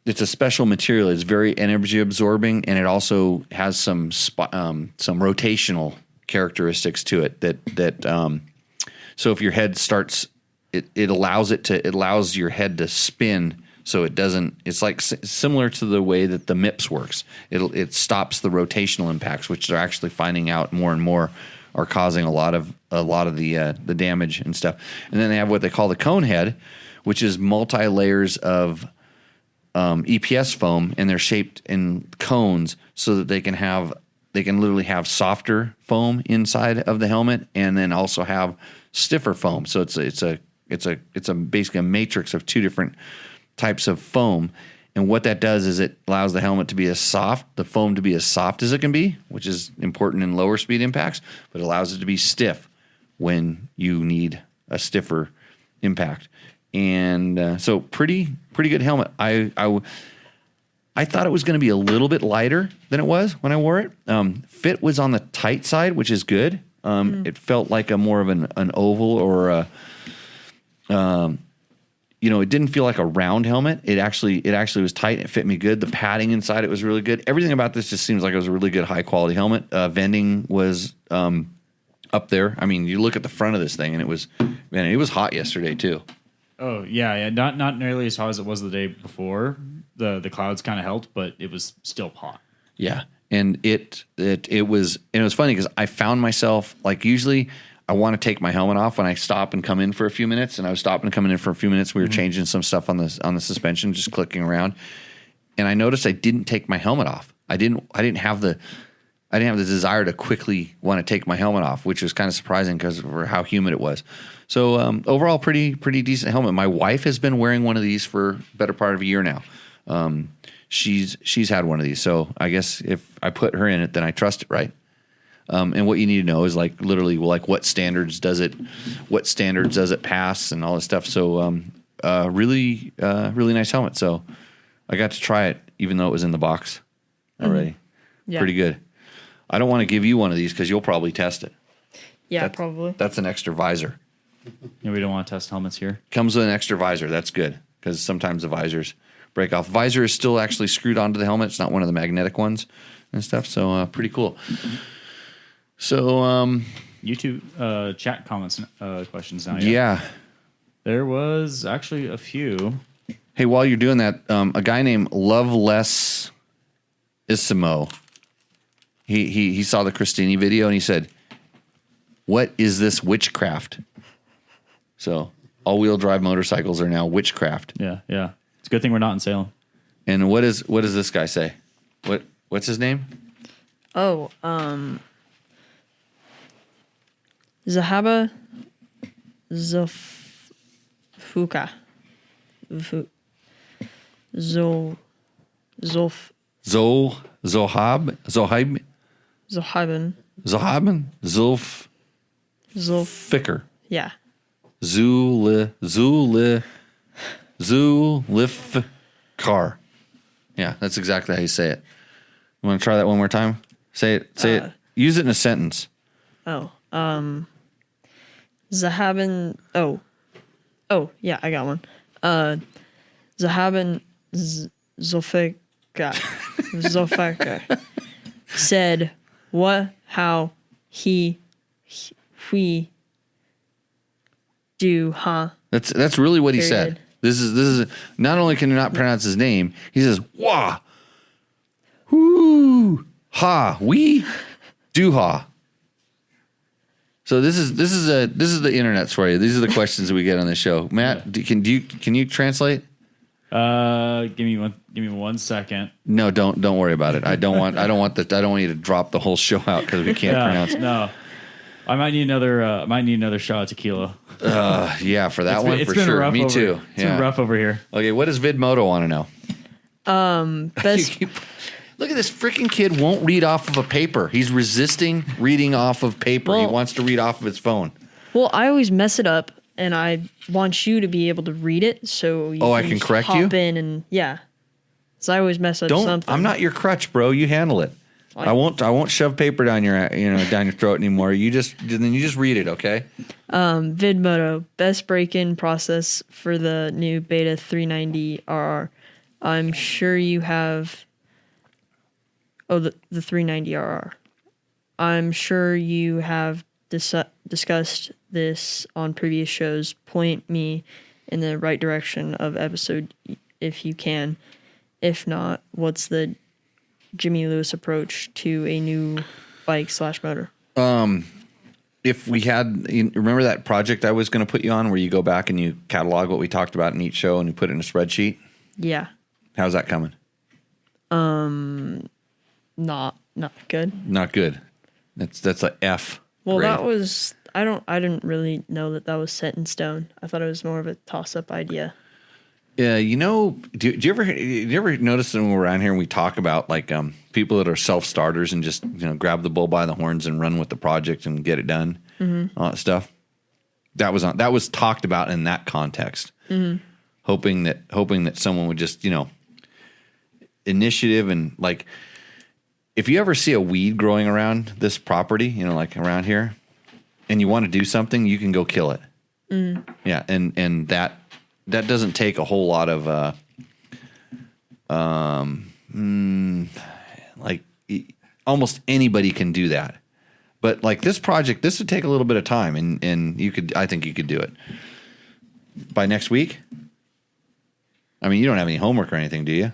it's a special material. It's very energy absorbing, and it also has some rotational characteristics to it that so if your head starts, it allows your head to spin. So it doesn't. It's like similar to the way that the MIPS works. It stops the rotational impacts, which they're actually finding out more and more are causing a lot of the damage and stuff. And then they have what they call the cone head, which is multi layers of EPS foam, and they're shaped in cones so that they can literally have softer foam inside of the helmet, and then also have stiffer foam. So it's basically a matrix of two different types of foam. And what that does is it allows the helmet to be the foam to be as soft as it can be, which is important in lower speed impacts, but it allows it to be stiff when you need a stiffer impact. And so pretty good helmet. I thought it was going to be a little bit lighter than it was when I wore it. Fit was on the tight side, which is good. It felt like a more of an oval or a it didn't feel like a round helmet. It actually was tight. It fit me good. The padding inside it was really good. Everything about this just seems like it was a really good, high quality helmet. Vending was up there. I mean, you look at the front of this thing, and it was hot yesterday too. Oh yeah. Not nearly as hot as it was the day before. The clouds kind of helped, but it was still hot. Yeah, and it was funny because I found myself, like, usually I want to take my helmet off when I stop and come in for a few minutes, and I was stopping and coming in for a few minutes. We were changing some stuff on the suspension, just clicking around, and I noticed I didn't take my helmet off. I didn't have the desire to quickly want to take my helmet off, which was kind of surprising because of how humid it was. So overall, pretty decent helmet. My wife has been wearing one of these for a better part of a year now. She's had one of these, so I guess if I put her in it, then I trust it, right? And what you need to know is literally what standards does it pass and all this stuff. So really nice helmet. So I got to try it even though it was in the box already. Yeah. Pretty good. I don't want to give you one of these because you'll probably test it. Yeah, probably. That's an extra visor. Yeah, we don't want to test helmets here. Comes with an extra visor. That's good because sometimes the visors break off. Visor is still actually screwed onto the helmet. It's not one of the magnetic ones and stuff. So pretty cool. So YouTube chat comments questions now. Yeah. There was actually a few. Hey, while you're doing that, a guy named Loveless Isimo, he saw the Christini video and he said, "What is this witchcraft?" So all-wheel drive motorcycles are now witchcraft. Yeah. It's a good thing we're not in Salem. And what does this guy say? What's his name? Oh, Zahaba Zofuka. Zohab. Zohaben. Ficker. Yeah. Zulifkar. Yeah, that's exactly how you say it. You want to try that one more time? Say it. Use it in a sentence. Oh, Zahaben. Oh, yeah, I got one. Zahaben Zofeka said, "What? How? We do? Huh?" That's really what he Period. said. This is not only can you not pronounce his name, he says wah, whoo, ha, we do ha. So this is the internet's for you. These are the questions that we get on this show. Matt, can you translate? Give me 1 second. No, don't worry about it. I don't want you to drop the whole show out because we can't pronounce it. No, I might need another shot of tequila. Yeah, for that one, it's for been sure. rough Me over, too. It's been rough over here. Okay, what does VidMoto want to know? Best. Look at this freaking kid won't read off of a paper. He's resisting reading off of paper. He Well- wants to read off of his phone. Well, I always mess it up, and I want you to be able to read it, so you I can just correct hop you? in and yeah. So I always mess up something. I'm not your crutch, bro. You handle it. I won't shove paper down your throat anymore. You just read it, okay? VidMoto, best break-in process for the new Beta 390 RR. I'm sure you have. Oh, the 390RR. I'm sure you have discussed this on previous shows. Point me in the right direction of episode if you can. If not, what's the Jimmy Lewis approach to a new bike / motor? If we had, remember that project I was going to put you on where you go back and you catalog what we talked about in each show and you put it in a spreadsheet? Yeah. How's that coming? Not good. Not good. That's a F. Well, grade. that was I didn't really know that was set in stone. I thought it was more of a toss-up idea. Yeah, do you ever notice when we're around here and we talk about like people that are self-starters and just grab the bull by the horns and run with the project and get it done, all that stuff. That was talked about in that context, hoping that someone would just initiative and like if you ever see a weed growing around this property, like around here, and you want to do something, you can go kill it. Yeah, and that doesn't take a whole lot of almost anybody can do that. But like this project, this would take a little bit of time, and I think you could do it by next week. I mean, you don't have any homework or anything, do you?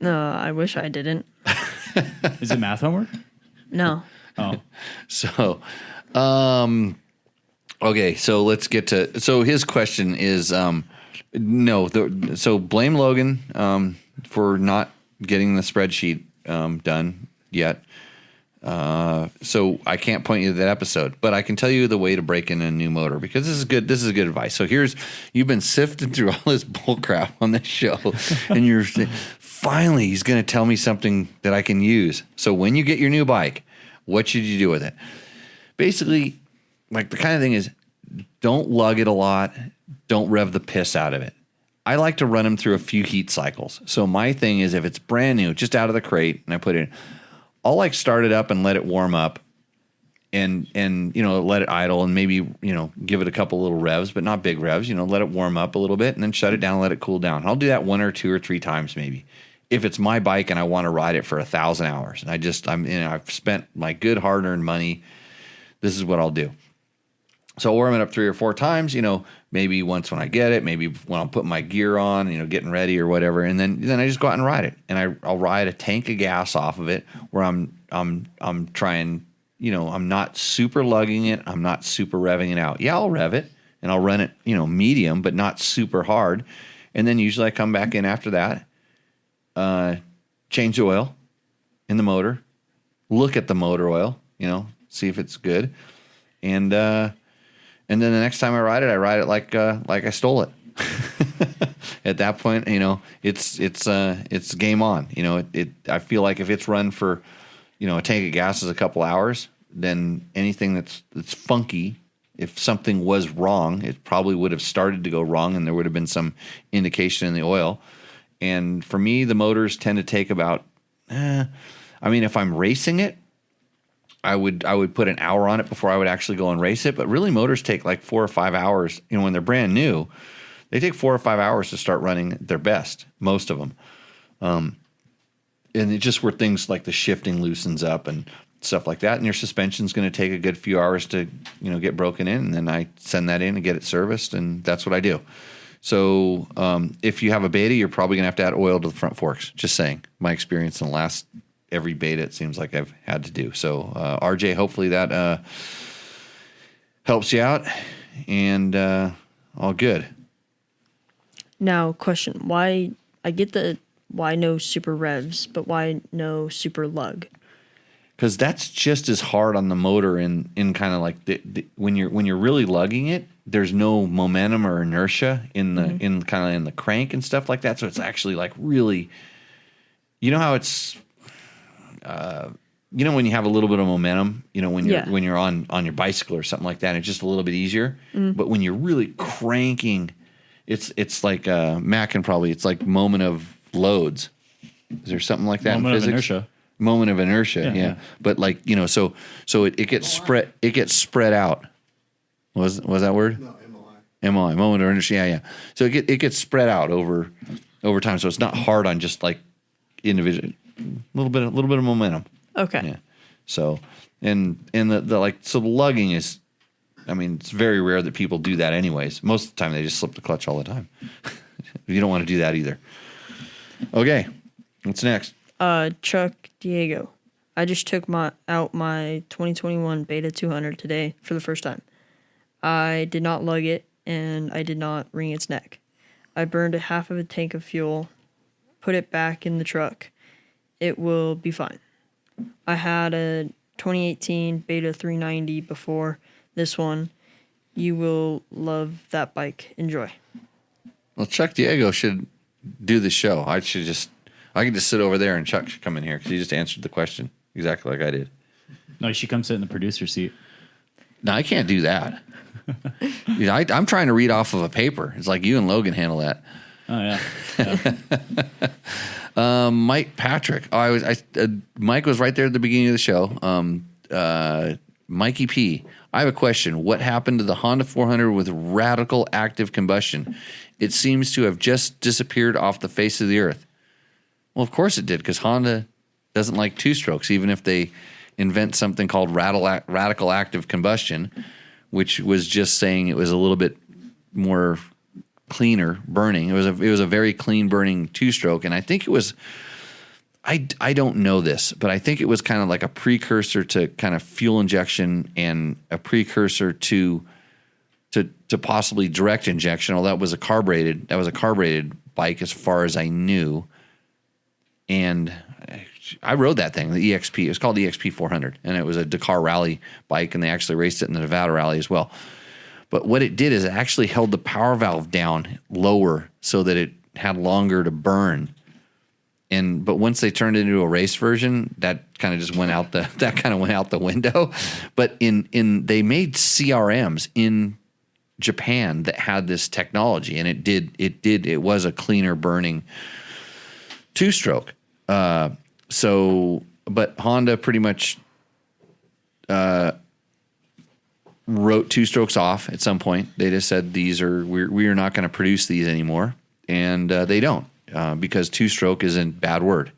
No, I wish I didn't. Is it math homework? No. Oh, so, okay. So let's get to. So his question is, no. So blame Logan for not getting the spreadsheet done yet. So I can't point you to that episode, but I can tell you the way to break in a new motor because this is good. This is good advice. So you've been sifting through all this bull crap on this show, and you're finally he's going to tell me something that I can use. So when you get your new bike, what should you do with it? Basically, like the kind of thing is, don't lug it a lot. Don't rev the piss out of it. I like to run them through a few heat cycles. So my thing is if it's brand new, just out of the crate, and I put it in, I'll like start it up and let it warm up and let it idle and maybe, give it a couple little revs, but not big revs, let it warm up a little bit and then shut it down and let it cool down. I'll do that 1 or 2 or 3 times maybe. If it's my bike and I want to ride it for 1,000 hours and I've spent my good hard-earned money, this is what I'll do. So I'll warm it up 3 or 4 times, maybe once when I get it, maybe when I'm putting my gear on, getting ready or whatever. And then I just go out and ride it. And I'll ride a tank of gas off of it where I'm trying, I'm not super lugging it. I'm not super revving it out. Yeah, I'll rev it and I'll run it, medium, but not super hard. And then usually I come back in after that, change the oil in the motor, look at the motor oil, see if it's good. And then the next time I ride it like I stole it. At that point, it's game on. I feel like if it's run for, a tank of gas is a couple hours, then anything that's funky, if something was wrong, it probably would have started to go wrong, and there would have been some indication in the oil. And for me, the motors tend to take about, if I'm racing it, I would put an hour on it before I would actually go and race it. But really, motors take like 4 or 5 hours. When they're brand new, they take 4 or 5 hours to start running their best. Most of them, and it's just where things like the shifting loosens up and stuff like that. And your suspension's going to take a good few hours to get broken in, and then I send that in and get it serviced, and that's what I do. So if you have a beta, you're probably going to have to add oil to the front forks. Just saying, my experience in the last. Every beta, it seems like I've had to do. So, RJ, hopefully that helps you out, and all good. Now, question: why? I get why no super revs, but why no super lug? Because that's just as hard on the motor in kind of like when you're really lugging it. There's no momentum or inertia in the in the crank and stuff like that. So it's actually like really, how it's. When you have a little bit of momentum, when you're on your bicycle or something like that, it's just a little bit easier. But when you're really cranking, it's like Mac can probably it's like moment of loads. Is there something like that moment in physics? Of inertia. Moment of inertia, yeah. But like so it gets spread. It gets spread out. Was that word? No, MOI. Moment of inertia, yeah. So it gets spread out over over time. So it's not hard on just like individual, little bit of momentum. Okay. Yeah. So, and the lugging is, I mean, it's very rare that people do that anyways. Most of the time they just slip the clutch all the time. You don't want to do that either. Okay. What's next? Chuck Diego. I just took out my 2021 Beta 200 today for the first time. I did not lug it, and I did not wring its neck. I burned a half of a tank of fuel, put it back in the truck. It will be fine. I had a 2018 Beta 390 before this one. You will love that bike. Enjoy. Well, Chuck Diego should do the show. I can just sit over there and Chuck should come in here because he just answered the question exactly like I did. No, she come sit in the producer seat. No, I can't do that. I'm trying to read off of a paper. It's like you and Logan handle that. Oh yeah. Mike Patrick. Mike was right there at the beginning of the show. Mikey P. I have a question. What happened to the Honda 400 with radical active combustion? It seems to have just disappeared off the face of the earth. Well, of course it did, because Honda doesn't like two-strokes, even if they invent something called radical active combustion, which was just saying it was a little bit more cleaner burning. It was a very clean burning two-stroke, and I think it was. I don't know this, but I think it was kind of like a precursor to kind of fuel injection and a precursor to possibly direct injection. Although that was a carbureted bike as far as I knew. And I rode that thing, the EXP. It was called the EXP 400, and it was a Dakar Rally bike, and they actually raced it in the Nevada Rally as well. But what it did is it actually held the power valve down lower so that it had longer to burn. But once they turned it into a race version, that kind of just went out the window. But they made CRMs in Japan that had this technology, and it was a cleaner burning two-stroke. But Honda pretty much wrote two-strokes off at some point. They just said we are not going to produce these anymore, and they don't. Because two-stroke is a bad word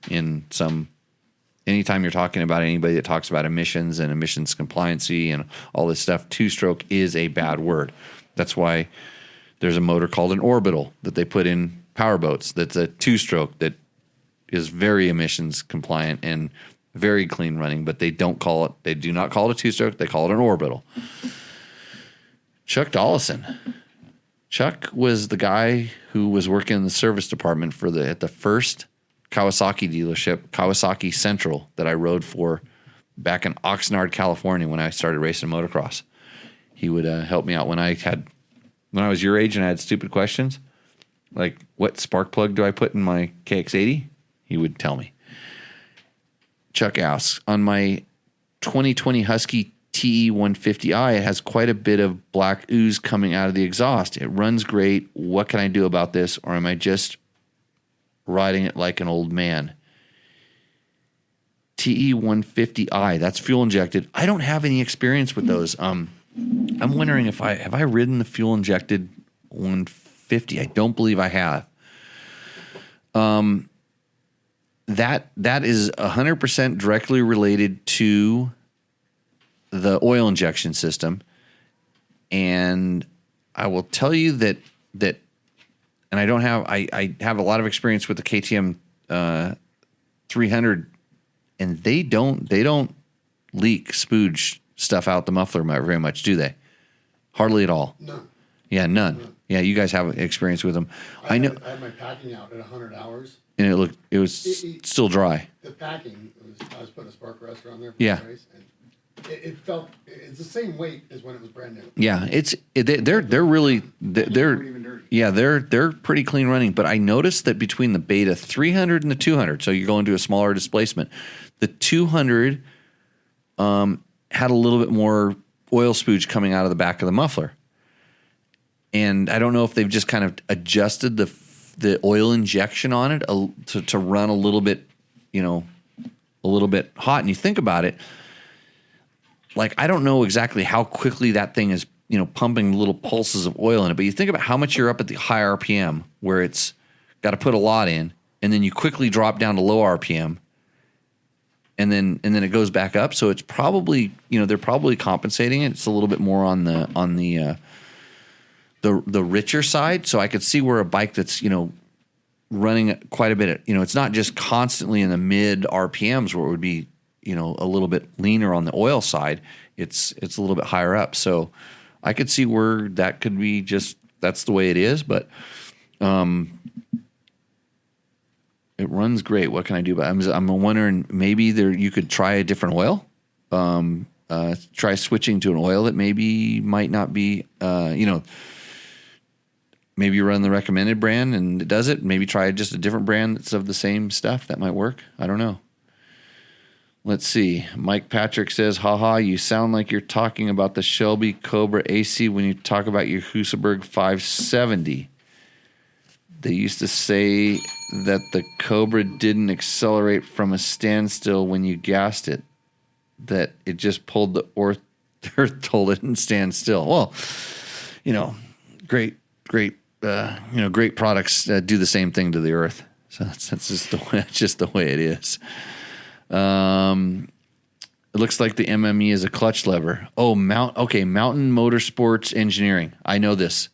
anytime you're talking about anybody that talks about emissions and emissions compliancy and all this stuff, two-stroke is a bad word. That's why there's a motor called an orbital that they put in powerboats. That's a two-stroke that is very emissions compliant and very clean running, but they do not call it a two-stroke. They call it an orbital. Chuck Lawson. Chuck was the guy who was working in the service department at the first Kawasaki dealership, Kawasaki Central, that I rode for back in Oxnard, California, when I started racing motocross. He would help me out when I was your age and I had stupid questions, like what spark plug do I put in my KX80? He would tell me. Chuck asks, on my 2020 Husky TE150i, it has quite a bit of black ooze coming out of the exhaust. It runs great. What can I do about this? Or am I just riding it like an old man? TE150i, that's fuel injected. I don't have any experience with those. I'm wondering if have I ridden the fuel injected 150? I don't believe I have. That is 100% directly related to the oil injection system. And I will tell you that and I have a lot of experience with the KTM 300, and they don't leak spooge stuff out the muffler very much, do they? Hardly at all. None. Yeah, none. None. Yeah, you guys have experience with them. I had my packing out at 100 hours. And it was still dry. The packing, I was putting a spark arrestor on there for Yeah. the race, and it's the same weight as when it was brand new. Yeah, they're really they're pretty clean running. But I noticed that between the Beta 300 and the 200, so you're going to a smaller displacement, the 200 had a little bit more oil spooge coming out of the back of the muffler, and I don't know if they've just kind of adjusted the oil injection on it to run a little bit hot. And you think about it. Like, I don't know exactly how quickly that thing is, pumping little pulses of oil in it, but you think about how much you're up at the high RPM where it's got to put a lot in, and then you quickly drop down to low RPM, and then it goes back up. So it's probably, they're probably compensating it. It's a little bit more on the richer side. So I could see where a bike that's, running quite a bit, it's not just constantly in the mid RPMs where it would be, a little bit leaner on the oil side. It's a little bit higher up. So I could see where that could be that's the way it is, but it runs great. What can I do about it? I'm wondering maybe you could try a different oil. Try switching to an oil that maybe might not be, maybe you run the recommended brand and it does it. Maybe try just a different brand that's of the same stuff. That might work. I don't know. Let's see. Mike Patrick says, haha, you sound like you're talking about the Shelby Cobra AC when you talk about your Husaberg 570. They used to say that the Cobra didn't accelerate from a standstill when you gassed it, that it just pulled the earth told it and stand still. Well, great products do the same thing to the earth. So that's just the way it is. It looks like the MME is a clutch lever. Oh, Mountain Motorsports Engineering. I know this.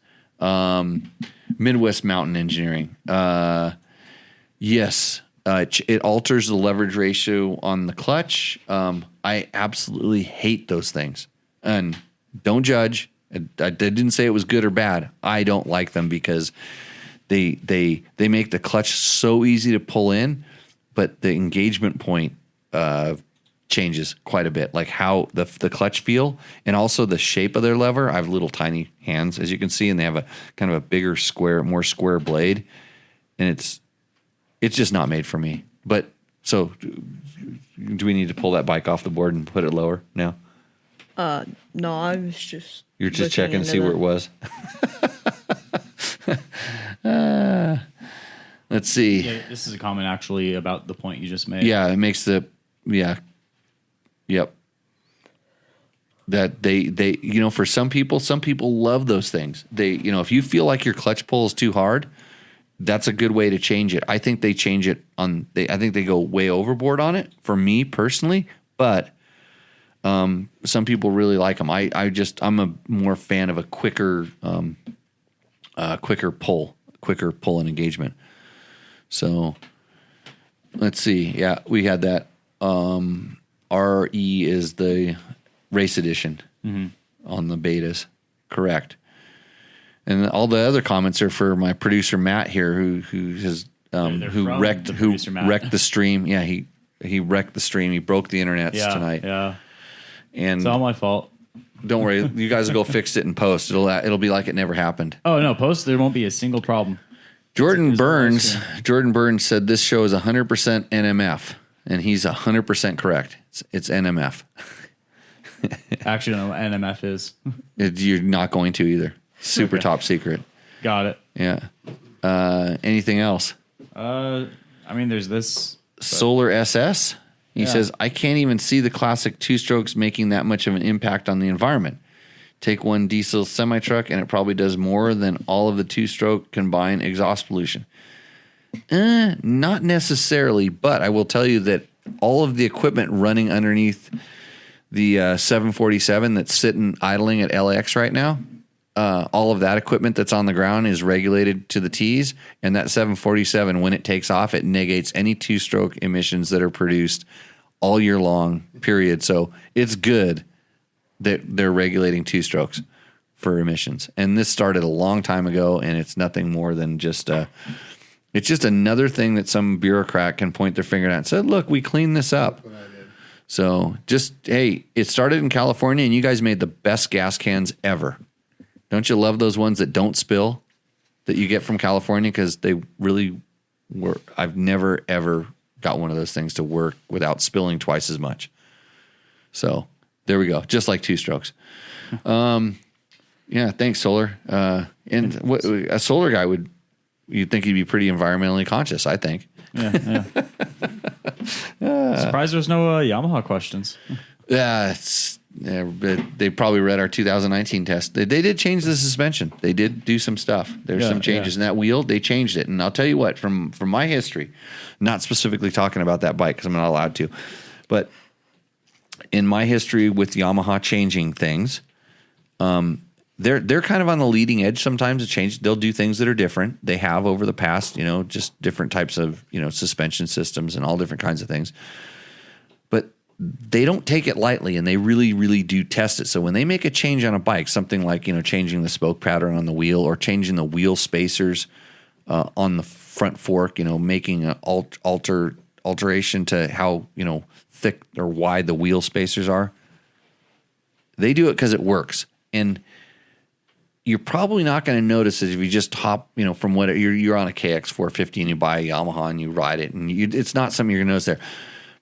Midwest Mountain Engineering. Yes. It alters the leverage ratio on the clutch. I absolutely hate those things. And don't judge. I didn't say it was good or bad. I don't like them because they make the clutch so easy to pull in, but the engagement point changes quite a bit, like how the clutch feel and also the shape of their lever. I have little tiny hands, as you can see, and they have a kind of a bigger more square blade, and it's just not made for me. But so do we need to pull that bike off the board and put it lower now? No, I was just... You're just checking to see where it was? Let's see. Yeah, this is a comment actually about the point you just made. Yeah, it makes yep. That they for some people love those things. They, if you feel like your clutch pull is too hard, that's a good way to change it. I think they change it I think they go way overboard on it for me personally, but some people really like them. I'm a more fan of a quicker pull and engagement. So let's see. Yeah, we had that. RE is the race edition on the betas. Correct. And all the other comments are for my producer Matt here, who has wrecked the stream. Yeah, he wrecked the stream. He broke the internet tonight. Yeah. And it's all my fault. Don't worry, you guys will go fix it in post. It'll be like it never happened. Oh no, post there won't be a single problem. Jordan Burns said this show is 100% NMF, and he's 100% correct. It's NMF. Actually, I don't know what NMF is. You're not going to either. Super top secret. Got it. Yeah. Anything else? There's this Solar SS. He says, I can't even see the classic two-strokes making that much of an impact on the environment. Take one diesel semi-truck, and it probably does more than all of the two-stroke combined exhaust pollution. Not necessarily, but I will tell you that all of the equipment running underneath the 747 that's sitting idling at LAX right now, all of that equipment that's on the ground is regulated to the T's, and that 747, when it takes off, it negates any two-stroke emissions that are produced all year long, period. So it's good that they're regulating two-strokes for emissions. And this started a long time ago, and it's nothing more than just it's just another thing that some bureaucrat can point their finger at and say, look, we cleaned this up. That's what I did. So hey, it started in California, and you guys made the best gas cans ever. Don't you love those ones that don't spill that you get from California? Because they really work. I've never, ever got one of those things to work without spilling twice as much. So there we go. Just like two strokes. Yeah, thanks, Solar. And a solar guy you'd think he'd be pretty environmentally conscious, I think. Yeah. Surprised there's no Yamaha questions. Yeah, they probably read our 2019 test. They did change the suspension. They did do some stuff. There's some changes in that wheel. They changed it. And I'll tell you what, from my history, not specifically talking about that bike because I'm not allowed to, but in my history with Yamaha changing things, they're kind of on the leading edge sometimes to change. They'll do things that are different. They have over the past, just different types of, suspension systems and all different kinds of things. But they don't take it lightly, and they really, really do test it. So when they make a change on a bike, something like, changing the spoke pattern on the wheel or changing the wheel spacers on the front fork, making an alteration to how, thick or wide the wheel spacers are, they do it because it works. And you're probably not going to notice it if you just hop, from what you're on a KX 450 and you buy a Yamaha and you ride it, and it's not something you're going to notice there.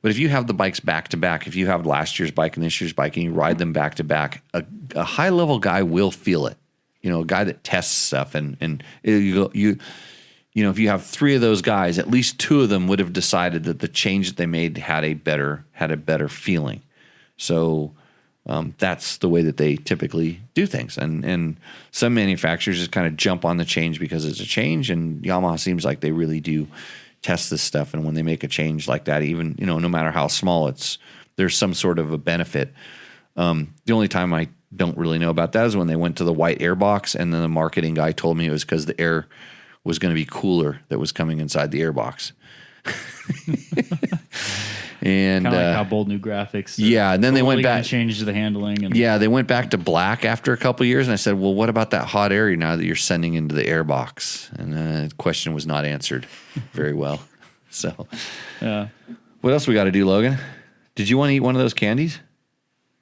But if you have the bikes back to back, if you have last year's bike and this year's bike and you ride them back to back, a high level guy will feel it. A guy that tests stuff, and if you have three of those guys, at least two of them would have decided that the change that they made had a better feeling. So that's the way that they typically do things. And some manufacturers just kind of jump on the change because it's a change, and Yamaha seems like they really do test this stuff. And when they make a change like that, even, no matter how small, there's some sort of a benefit. The only time I don't really know about that is when they went to the white air box, and then the marketing guy told me it was because the air was going to be cooler that was coming inside the air box. And kind of like how bold new graphics. Yeah, and then they went back, changed the handling. And they went back to black after a couple of years, and I said, "Well, what about that hot air now that you're sending into the air box?" And the question was not answered very well. So, yeah. What else we got to do, Logan? Did you want to eat one of those candies?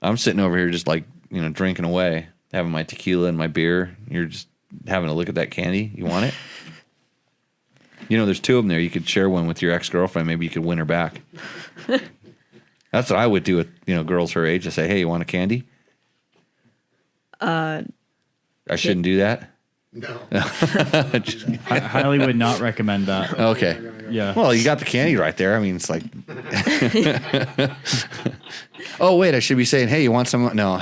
I'm sitting over here just like drinking away, having my tequila and my beer. You're just having a look at that candy. You want it? There's two of them there. You could share one with your ex-girlfriend. Maybe you could win her back. That's what I would do with, girls her age. I say, hey, you want a candy? I shouldn't do that? No. I highly would not recommend that. Okay. Yeah. Well, you got the candy right there. I mean, it's like... Oh, wait, I should be saying, hey, you want some? No.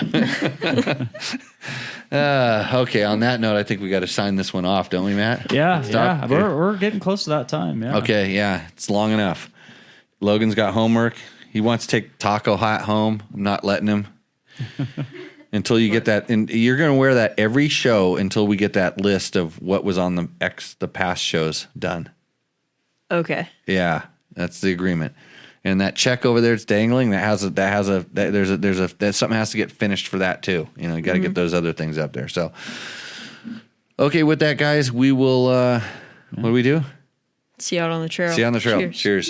Okay, on that note, I think we got to sign this one off, don't we, Matt? Yeah, Stop? yeah. Okay. We're getting close to that time. Yeah. Okay, yeah, it's long enough. Logan's got homework. He wants to take Taco Hut home. I'm not letting him until you get that. And you're going to wear that every show until we get that list of what was on the past shows done. Okay. Yeah, that's the agreement. And that check over there, it's dangling. That something has to get finished for that too. You got to get those other things up there. So, okay, with that, guys, we will. What do we do? See you out on the trail. See you on the trail. Cheers.